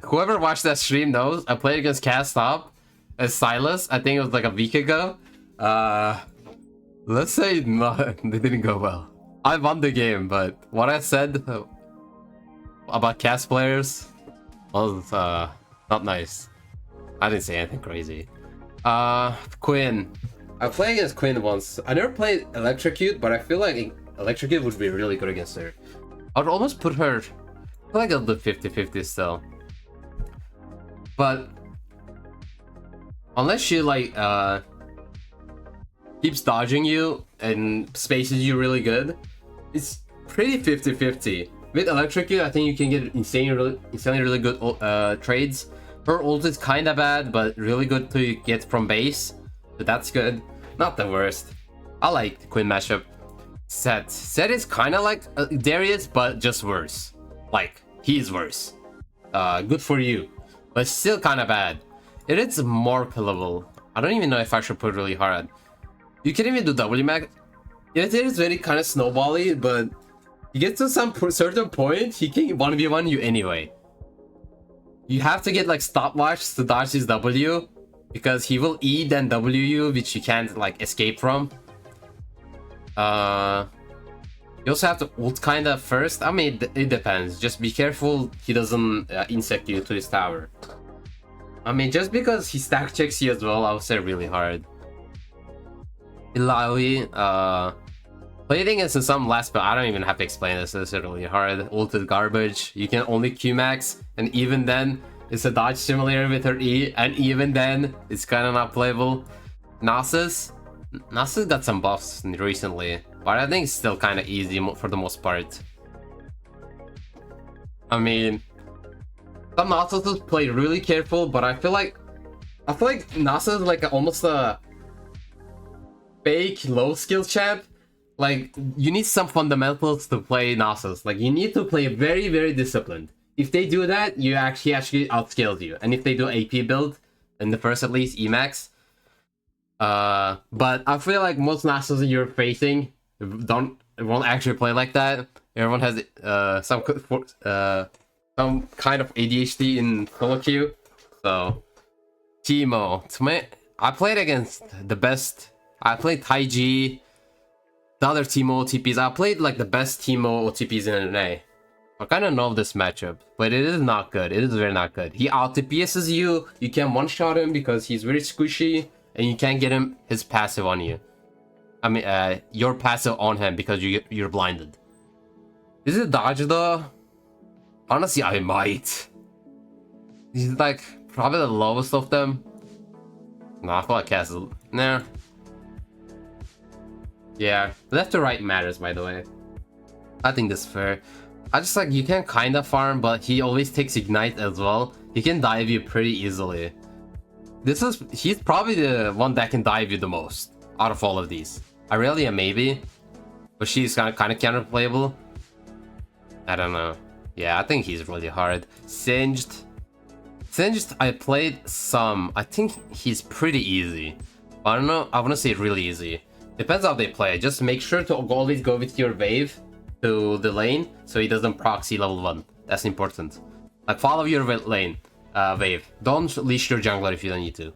whoever watched that stream knows I played against Cass top as Sylas. I think it was like a week ago. Let's say they didn't go well. I won the game, but what I said about Cass players was not nice. I didn't say anything crazy. Quinn. I played against Quinn once. I never played Electrocute, but I feel like Electrocute would be really good against her. I would almost put her... I feel like I'll do 50-50 still. But... unless she like keeps dodging you and spaces you really good, it's pretty 50-50. With Electrocute, I think you can get insanely really good trades. Her ult is kinda bad, but really good to get from base. So that's good. Not the worst. I like the Quinn matchup. Set is kinda like Darius, but just worse. Like, he's worse. Good for you. But still kinda bad. It is more killable. I don't even know if I should put really hard. You can even do WMAX. It is very kind of snowbally, but you get to some certain point, he can 1v1 you anyway. You have to get like stopwatch to dodge his W, because he will E then W you, which you can't like escape from. You also have to ult kinda first. I mean, it depends. Just be careful he doesn't insect you to his tower. I mean, just because he stack checks you as well, I would say really hard. Ilawi, playing against some last, but I don't even have to explain this. It's really hard. Ult is garbage. You can only Qmax, and even then, it's a dodge simulator with her E, and even then, it's kind of not playable. Nasus got some buffs recently, but I think it's still kind of easy for the most part. I mean, some Nasus play really careful, but I feel like Nasus is like almost a fake low skill champ. Like, you need some fundamentals to play Nasus. Like, you need to play very disciplined. If they do that, he actually outscales you. And if they do AP build, in the first at least, Emax. But I feel like most Nasus you're facing won't actually play like that. Everyone has some kind of ADHD in solo queue. So, Teemo. To me, I played against the best. I played Taiji. The other Teemo OTPs, I played like the best Teemo OTPs in NA. I kind of know this matchup, but it is not good. It is very not good. He out DPS's you. You can one-shot him because he's very squishy, and you can't get him his passive on you. I mean, your passive on him because you're blinded. Is it dodge though? Honestly, I might. He's like probably the lowest of them. Nah, I feel like Cass is... Nah. Yeah, left to right matters, by the way. I think that's fair. I just like, you can kinda farm, but he always takes ignite as well. He can dive you pretty easily. He's probably the one that can dive you the most out of all of these. Irelia maybe, but she's kind of counterplayable. I don't know. Yeah, I think he's really hard. Singed. Since I played some, I think he's pretty easy. I don't know, I want to say really easy. Depends how they play. Just make sure to always go with your wave to the lane so he doesn't proxy level 1. That's important. Like, follow your lane, wave. Don't leash your jungler if you don't need to.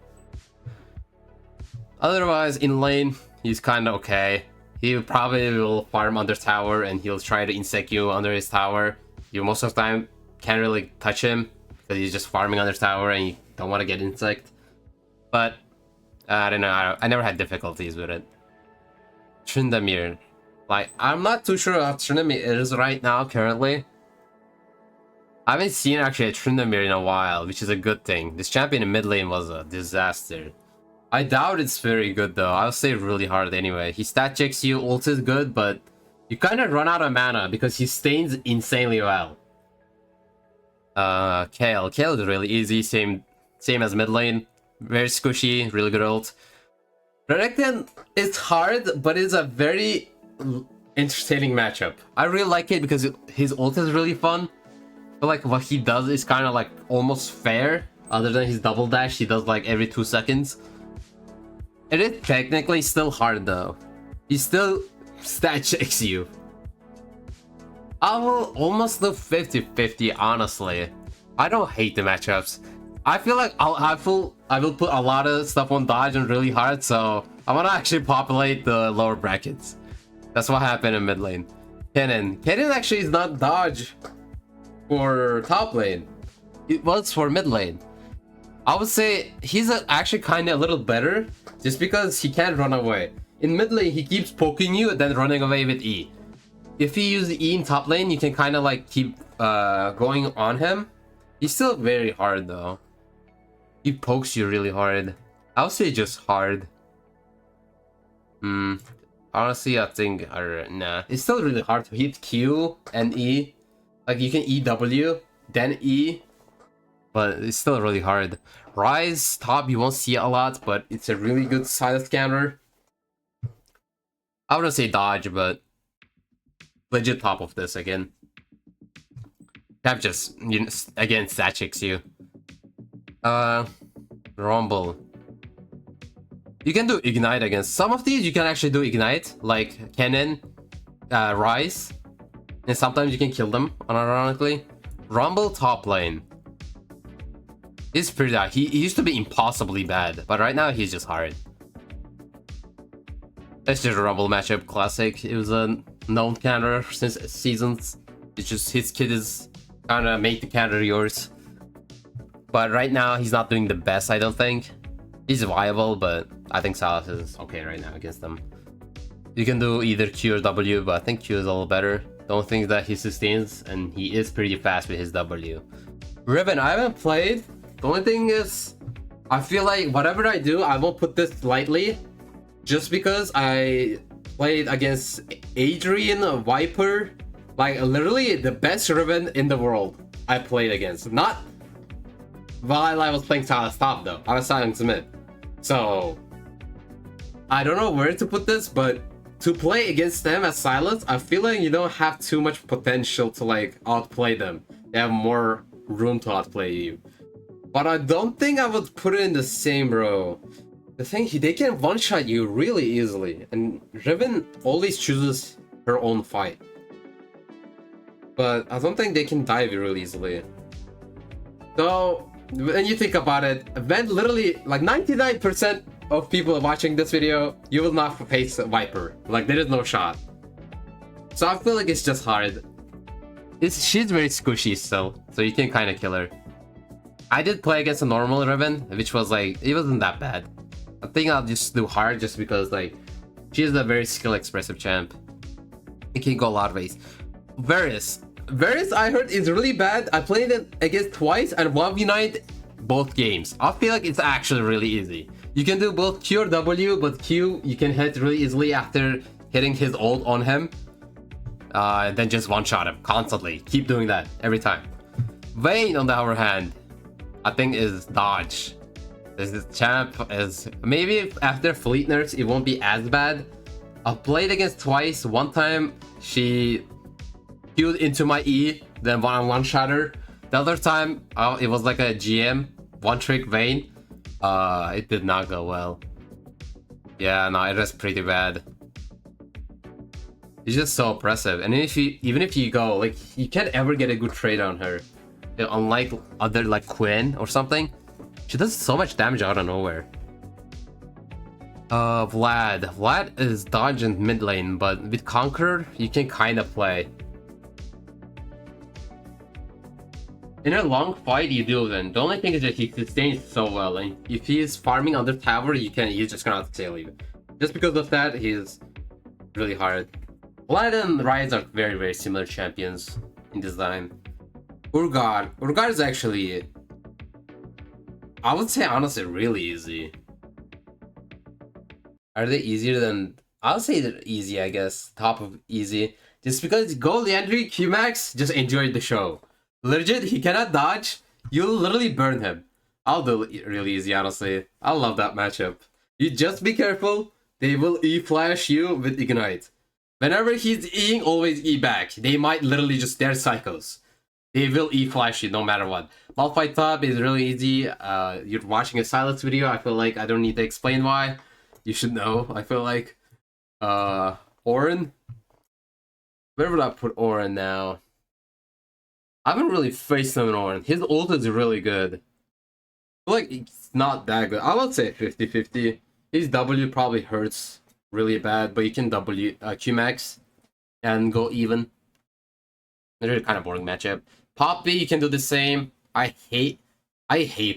Otherwise, in lane, he's kinda okay. He probably will farm under tower and he'll try to insect you under his tower. You most of the time can't really touch him because he's just farming under tower and you don't want to get insect. But I don't know, I never had difficulties with it. Tryndamere. Like, I'm not too sure how Tryndamere is right now, currently. I haven't seen actually a Tryndamere in a while, which is a good thing. This champion in mid lane was a disaster. I doubt it's very good though. I'll say really hard anyway. He stat checks you, ult is good, but you kind of run out of mana because he stains insanely well. Kale. Kale is really easy, same as mid lane. Very squishy, really good ult. Renekton is hard, but it's a very entertaining matchup. I really like it because his ult is really fun. I feel like what he does is kind of like almost fair, other than his double dash he does like every 2 seconds. It is technically still hard though. He still stat checks you. I will almost do 50-50 honestly. I don't hate the matchups. I feel like I will put a lot of stuff on dodge and really hard, so I want to actually populate the lower brackets. That's what happened in mid lane. Kennen actually is not dodge for top lane. It was for mid lane. I would say he's actually kind of a little better just because he can't run away. In mid lane, he keeps poking you and then running away with E. If you use the E in top lane, you can kind of like keep going on him. He's still very hard though. He pokes you really hard. I would say just hard. Honestly, I think, nah. It's still really hard to hit Q and E. Like, you can EW, then E. But it's still really hard. Rise, top, you won't see it a lot, but it's a really good Sylas counter. I wouldn't say dodge, but legit top of this again. Cap just, you know, again, stat checks you. Rumble. You can do Ignite against some of these. You can actually do Ignite, like Kennen, Rise, and sometimes you can kill them, unironically. Rumble top lane. He's pretty bad. He used to be impossibly bad, but right now he's just hard. That's just a Rumble matchup classic. It was a known counter since seasons. It's just his kid is kind of make the counter yours. But right now he's not doing the best, I don't think. He's viable, but I think Sylas is okay right now against them. You can do either Q or W, but I think Q is a little better. Don't think that he sustains, and he is pretty fast with his W. Riven, I haven't played. The only thing is, I feel like whatever I do, I won't put this lightly. Just because I played against Adrian, Viper. Like, literally the best Riven in the world I played against. Not while I was playing Sylas top though. I was Sylas mid. So, I don't know where to put this, but to play against them as Sylas, I feel like you don't have too much potential to like outplay them. They have more room to outplay you. But I don't think I would put it in the same row. The thing, they can one-shot you really easily, and Riven always chooses her own fight. But I don't think they can dive you really easily. So, when you think about it, when literally like 99% of people watching this video, you will not face Viper. Like, there is no shot. So I feel like it's just hard. She's very squishy still, so you can kind of kill her. I did play against a normal Riven, which was like, it wasn't that bad. I think I'll just do hard just because like, she's a very skill expressive champ. It can go a lot of ways. Varus I heard is really bad. I played it against twice and 1v9'd both games. I feel like it's actually really easy. You can do both Q or W, but Q you can hit really easily after hitting his ult on him. And then just one-shot him constantly. Keep doing that every time. Vayne, on the other hand, I think is dodge. This champ is maybe after Fleet Nerfs it won't be as bad. I've played against twice. One time she Q'd into my E, then one-shot her. The other time, it was like a GM, one trick Vayne. It did not go well. Yeah, no, it was pretty bad. He's just so oppressive, and even if you go, like, you can't ever get a good trade on her. Unlike other, like, Quinn or something, she does so much damage out of nowhere. Vlad is dodge in mid lane, but with Conqueror, you can kind of play. In a long fight, you do win. The only thing is that he sustains so well, and if he's farming under tower, he's just gonna kill you. Just because of that, he's really hard. Vlad and Ryze are very, very similar champions in design. Urgot is actually, I would say, honestly, really easy. Are they easier than... I would say they're easy, I guess. Top of easy. Just because go Leandry, Qmax, just enjoy the show. Legit, he cannot dodge. You'll literally burn him. I'll do it really easy, honestly. I love that matchup. You just be careful. They will E-flash you with Ignite. Whenever he's Eing, always E back. They might literally just... They're psychos. They will E-flash you no matter what. Malphite top is really easy. You're watching a Sylas video. I feel like I don't need to explain why. You should know, I feel like. Orin? Where would I put Orin now? I haven't really faced him in Orin. His ult is really good. I feel like it's not that good. I would say 50-50. His W probably hurts really bad, but you can W Qmax and go even. They're a kind of boring matchup. Poppy, you can do the same. I hate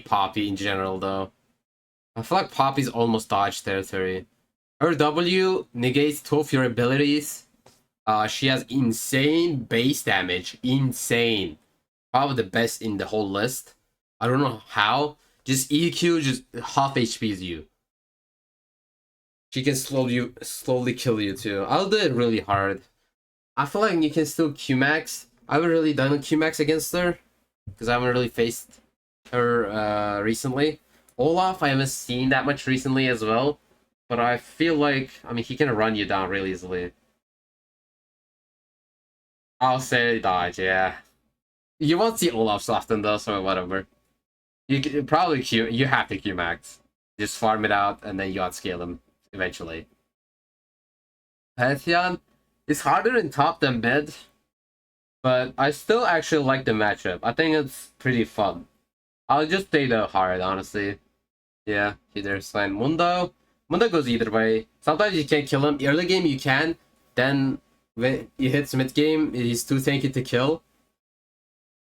Poppy in general, though. I feel like Poppy's almost dodge territory. Her W negates 2 of your abilities. She has insane base damage. Insane. Probably the best in the whole list. I don't know how. Just EQ, just half HPs you. She can slowly kill you too. I'll do it really hard. I feel like you can still Qmax. I haven't really done a Qmax against her. Because I haven't really faced her recently. Olaf, I haven't seen that much recently as well. But I feel like, I mean, he can run you down really easily. I'll say dodge, yeah. You won't see Olaf so often though, so whatever. You probably you have to Qmax. Just farm it out and then you outscale him eventually. Pantheon is harder in top than mid. But I still actually like the matchup. I think it's pretty fun. I'll just stay the hard, honestly. Yeah, there's fine. Mundo goes either way. Sometimes you can't kill him. Early game you can. Then when he hits mid game, he's too tanky to kill.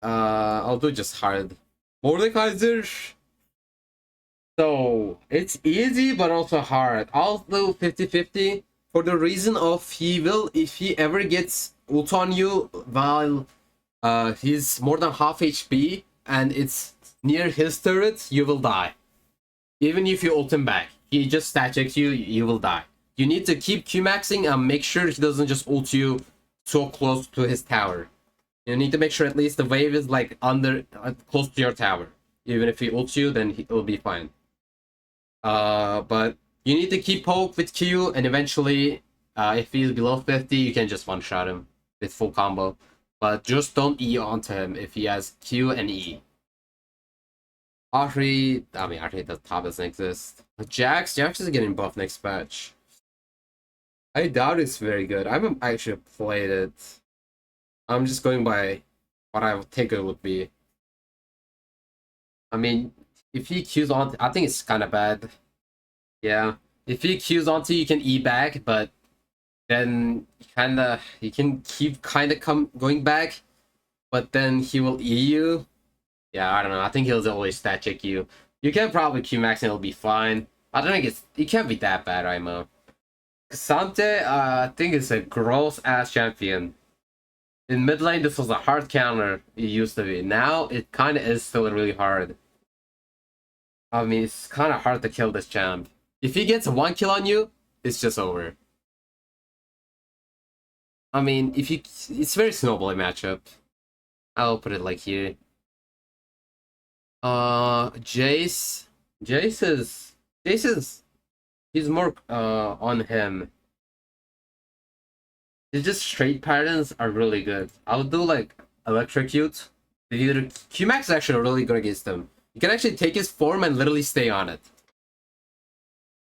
I'll do just hard. Mordekaiser. So it's easy but also hard. I'll do 50-50 for the reason of if he ever gets ult on you while he's more than half HP and it's near his turret, you will die. Even if you ult him back, he just stat checks you, you will die. You need to keep Qmaxing and make sure he doesn't just ult you so close to his tower. You need to make sure at least the wave is like close to your tower. Even if he ults you, then it'll be fine. But you need to keep poke with Q, and eventually, if he's below 50, you can just one-shot him with full combo. But just don't E onto him if he has Q and E. Ahri the top doesn't exist. Jax is getting buffed next patch. I doubt it's very good. I haven't actually played it. I'm just going by what I think it would be. I mean, if he Qs on, I think it's kind of bad. Yeah, if he Qs onto you can E back, but then he can keep going back, but then he will E you. Yeah, I don't know. I think he'll always stat check you. You can probably Qmax and it'll be fine. I don't think it can't be that bad, Raimo. Sante, I think it's a gross ass champion. In mid lane, this was a hard counter. It used to be. Now it kind of is still really hard. I mean, it's kind of hard to kill this champ. If he gets 1 kill on you, it's just over. I mean, it's very snowbally matchup. I'll put it like here. Jace is he's more on him. His just straight patterns are really good. I'll do like electrocute Dude, Q-Max is actually really good against him. You can actually take his form and literally stay on it.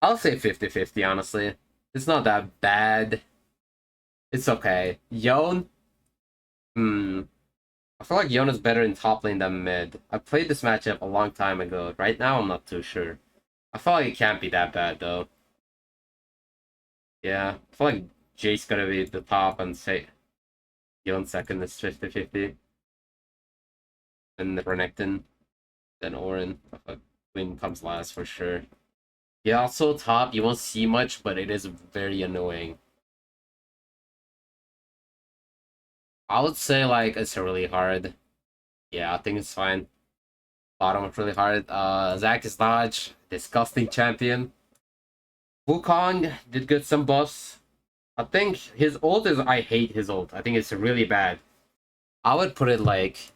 I'll say 50-50, honestly. It's not that bad. It's okay. Yone? I feel like Yone is better in top lane than mid. I played this matchup a long time ago. Right now, I'm not too sure. I feel like it can't be that bad, though. Yeah, I feel like Jake's gonna be the top and say Yone second is 50-50. And Renekton, then Orin. I feel like Queen comes last for sure. Yeah, also top, you won't see much, but it is very annoying. I would say like it's really hard. Yeah, I think it's fine. Bottom is really hard. Zac is dodge, disgusting champion. Wukong did get some buffs. I think his ult is I hate his ult. I think it's really bad. I would put it like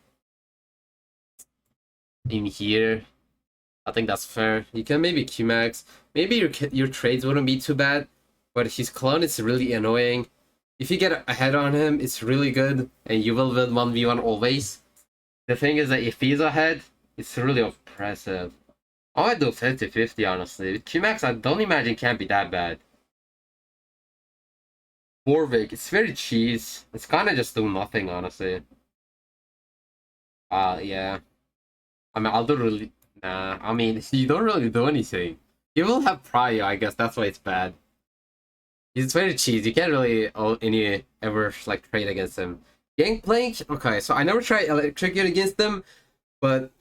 in here. I think that's fair. You can maybe Q-Max. Maybe your trades wouldn't be too bad, but his clone is really annoying. If you get ahead on him, it's really good, and you will win 1v1 always. The thing is that if he's ahead, it's really oppressive. I might do 50-50, honestly. Q-Max, I don't imagine can't be that bad. Warwick, it's very cheese. It's kind of just do nothing, honestly. Yeah. I mean, I'll do really... Nah, I mean, you don't really do anything. You will have Prio, I guess that's why it's bad. He's very cheese. You can't really ever like trade against him. Gangplank? Okay, so I never tried Electrocute against them, but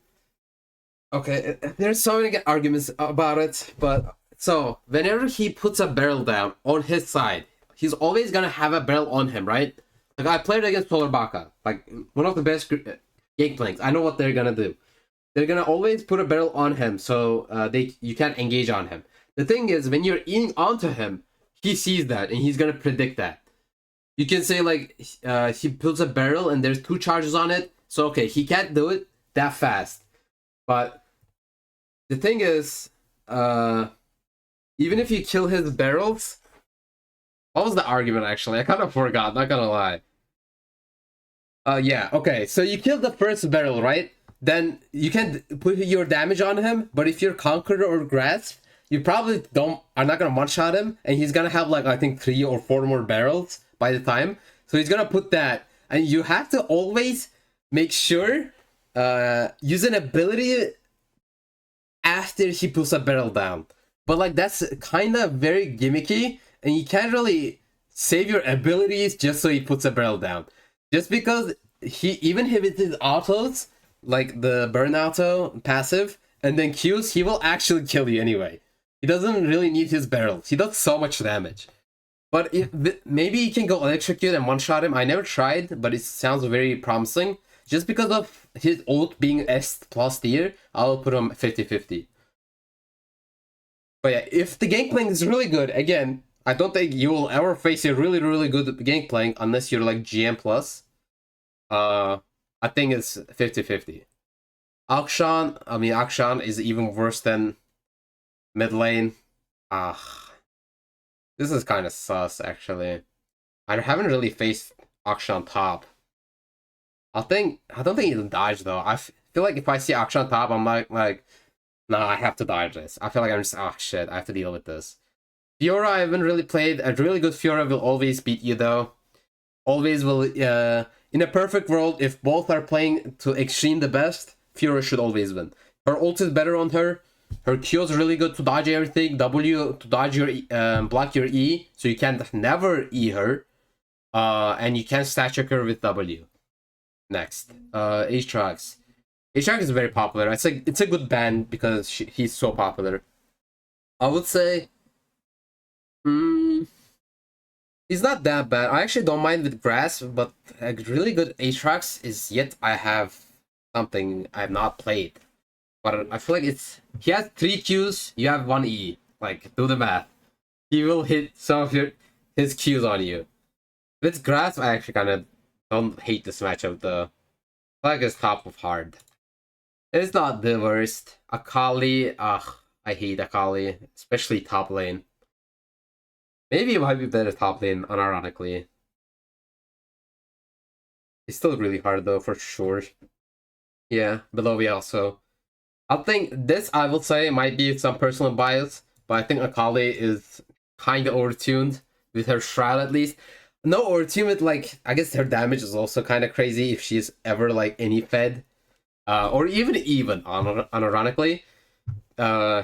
okay, there's so many arguments about it. But so whenever he puts a barrel down on his side, he's always gonna have a barrel on him, right? Like I played against Polar Baka, like one of the best Gangplanks. I know what they're gonna do. They're gonna always put a barrel on him, so you can't engage on him. The thing is, when you're eating onto him, he sees that and he's gonna predict that. You can say like he puts a barrel and there's 2 charges on it, so okay, he can't do it that fast. But the thing is, even if you kill his barrels, what was the argument actually? I kind of forgot, not gonna lie. Yeah, okay, so you killed the first barrel, right? Then you can put your damage on him, but if you're Conqueror or Grasp, you probably are not gonna one-shot him, and he's gonna have like I think 3 or 4 more barrels by the time. So he's gonna put that, and you have to always make sure use an ability after he puts a barrel down. But like that's kind of very gimmicky, and you can't really save your abilities just so he puts a barrel down. Just because even if it is autos, like the burn auto passive, and then Qs, he will actually kill you anyway. He doesn't really need his barrels. He does so much damage. But maybe he can go electrocute and one-shot him. I never tried, but it sounds very promising. Just because of his ult being S plus tier, I'll put him 50-50. But yeah, if the Gangplank is really good, again, I don't think you will ever face a really, really good Gangplank unless you're like GM plus. I think it's 50-50. Akshan is even worse than mid lane. This is kind of sus, actually. I haven't really faced Akshan top. I don't think he'll dodge, though. I feel like if I see Akshan top, I'm like, nah, I have to dodge this. I feel like I'm just, shit, I have to deal with this. Fiora, I haven't really played. A really good Fiora will always beat you, though. Always will, in a perfect world, if both are playing to extreme the best, Fiora should always win. Her ult is better on her. Her Q is really good to dodge everything. W to dodge your block your E, so you can never E her. And you can stat check her with W. Next, Aatrox. Aatrox is very popular. It's a good band because he's so popular. I would say, he's not that bad. I actually don't mind with grass, but a really good Aatrox is yet I have something I have not played. But I feel like he has 3 Qs, you have 1 E. Like, do the math. He will hit some of his Qs on you. With grass, I actually kind of don't hate this matchup though. I like it's top of hard. It's not the worst. Akali, I hate Akali, especially top lane. Maybe it might be better top lane, unironically. It's still really hard though, for sure. Yeah, below we also. I think this, I will say, might be some personal bias, but I think Akali is kind of overtuned with her shroud at least. No overtune with, like, I guess her damage is also kind of crazy if she's ever like any fed, or even unironically.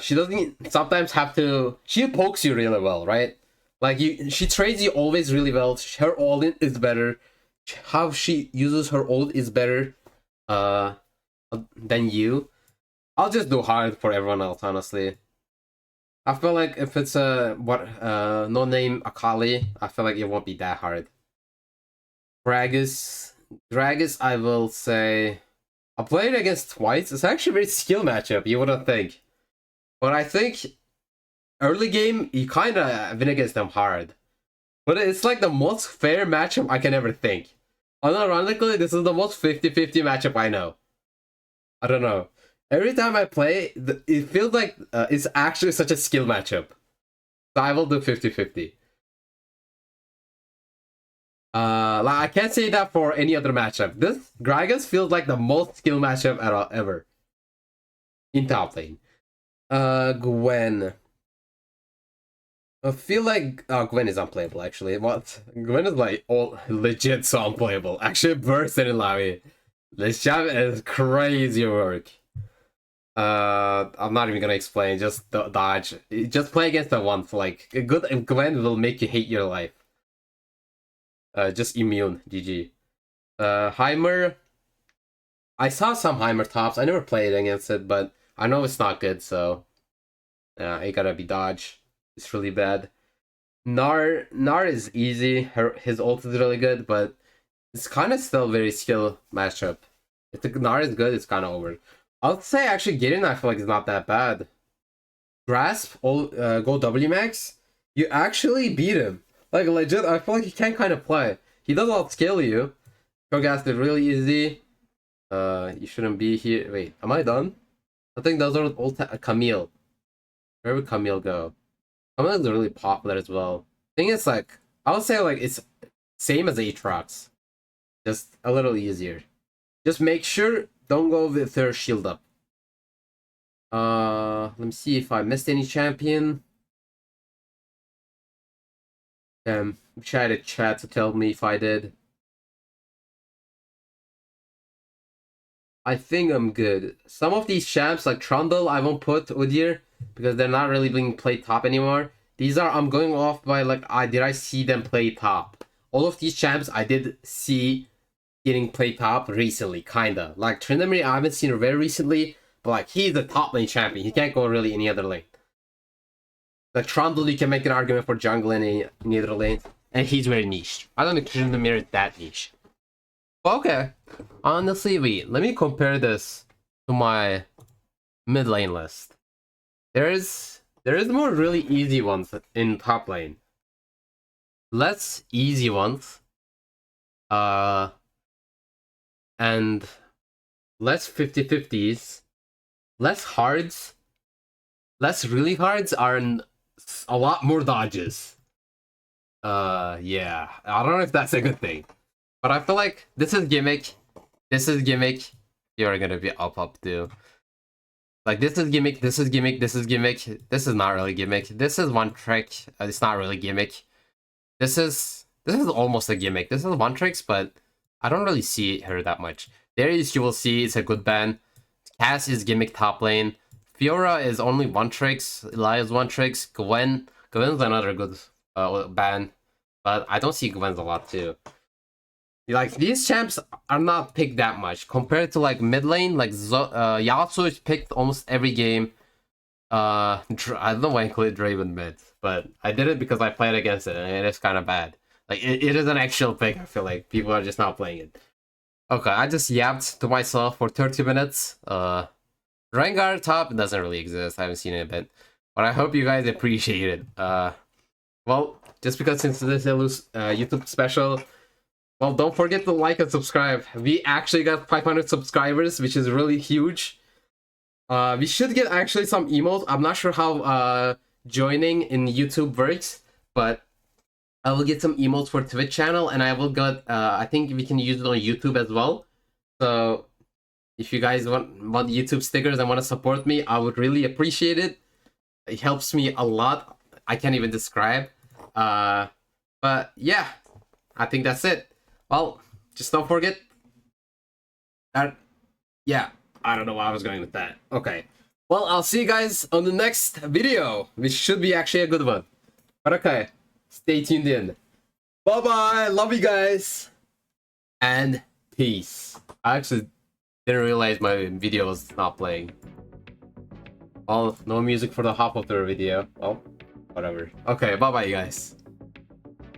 She doesn't sometimes have to. She pokes you really well, right? Like she trades you always really well. Her ult is better. How she uses her ult is better, uh, than you. I'll just do hard for everyone else, honestly. I feel like if it's a no name Akali, I feel like it won't be that hard. Gragas, I will say I played against twice. It's actually a very skill matchup. You wouldn't think, but I think early game you kind of win against them hard. But it's like the most fair matchup I can ever think. Unironically, this is the most 50-50 matchup I know. I don't know. Every time I play, it feels like it's actually such a skill matchup. So I will do 50-50. Like I can't say that for any other matchup. This Gragas feels like the most skill matchup ever in top lane. Gwen. I feel like Gwen is unplayable actually. What? Gwen is like all legit so unplayable. Actually, burst in Lavi. This job is crazy work. I'm not even gonna explain. Just dodge. Just play against the one. Like a good Gwen will make you hate your life. Just immune. GG. Heimer. I saw some Heimer tops. I never played against it, but I know it's not good. So it gotta be dodge. It's really bad. Nar is easy. His ult is really good, but it's kind of still very skill matchup. If the Nar is good, it's kind of over. I'll say actually Gideon I feel like is not that bad. Grasp, go W max, you actually beat him. Like legit, I feel like he can kind of play. He does outskill you. Cho'Gath is really easy. You shouldn't be here. Wait, am I done? I think those are all Camille. Where would Camille go? Camille is really popular as well. Thing is, like, I would say like it's same as Aatrox, just a little easier. Just make sure don't go with her shield up. Let me see if I missed any champion. Wish I had a chat to tell me if I did. I think I'm good. Some of these champs, like Trundle, I won't put Udyr because they're not really being played top anymore. These are, I'm going off by like, did I see them play top? All of these champs I did see getting played top recently, kinda. Like Tryndamere, I haven't seen her very recently, but like he's the top lane champion. He can't go really any other lane. Like Trundle, you can make an argument for jungle in any other lane, and he's very niche. I don't think Tryndamere is that niche. Okay, honestly, wait. Let me compare this to my mid lane list. There is more really easy ones in top lane. Less easy ones. And less 50-50s. Less hards. Less really hards are a lot more dodges. Yeah. I don't know if that's a good thing. But I feel like this is gimmick. This is gimmick. You're gonna be up too. Like this is gimmick. This is gimmick. This is gimmick. This is not really gimmick. This is one trick. It's not really gimmick. This is almost a gimmick. This is one tricks, but I don't really see her that much. Darius, you will see, it's a good ban. Cass is gimmick top lane. Fiora is only one tricks. Elias one tricks. Gwen's another good ban, but I don't see Gwen's a lot too. Like these champs are not picked that much compared to like mid lane. Like Yasuo is picked almost every game. I don't know why I included Draven mid, but I did it because I played against it, and it is kind of bad. Like it is an actual pick. I feel like people are just not playing it. Okay, I just yapped to myself for 30 minutes. Rengar top doesn't really exist. I haven't seen it a bit, but I hope you guys appreciate it. Well, just because since this is YouTube special. Well, don't forget to like and subscribe. We actually got 500 subscribers, which is really huge. We should get actually some emotes. I'm not sure how joining in YouTube works, but I will get some emotes for Twitch channel, and I will get. I think we can use it on YouTube as well. So If you guys want YouTube stickers and want to support me, I would really appreciate it. It helps me a lot. I can't even describe. But yeah, I think that's it. Well, just don't forget that. Yeah, I don't know why I was going with that. Okay. Well, I'll see you guys on the next video, which should be actually a good one. But okay, stay tuned in. Bye bye. Love you guys. And peace. I actually didn't realize my video was not playing. Well, no music for the half of the video. Well, whatever. Okay, bye bye, you guys.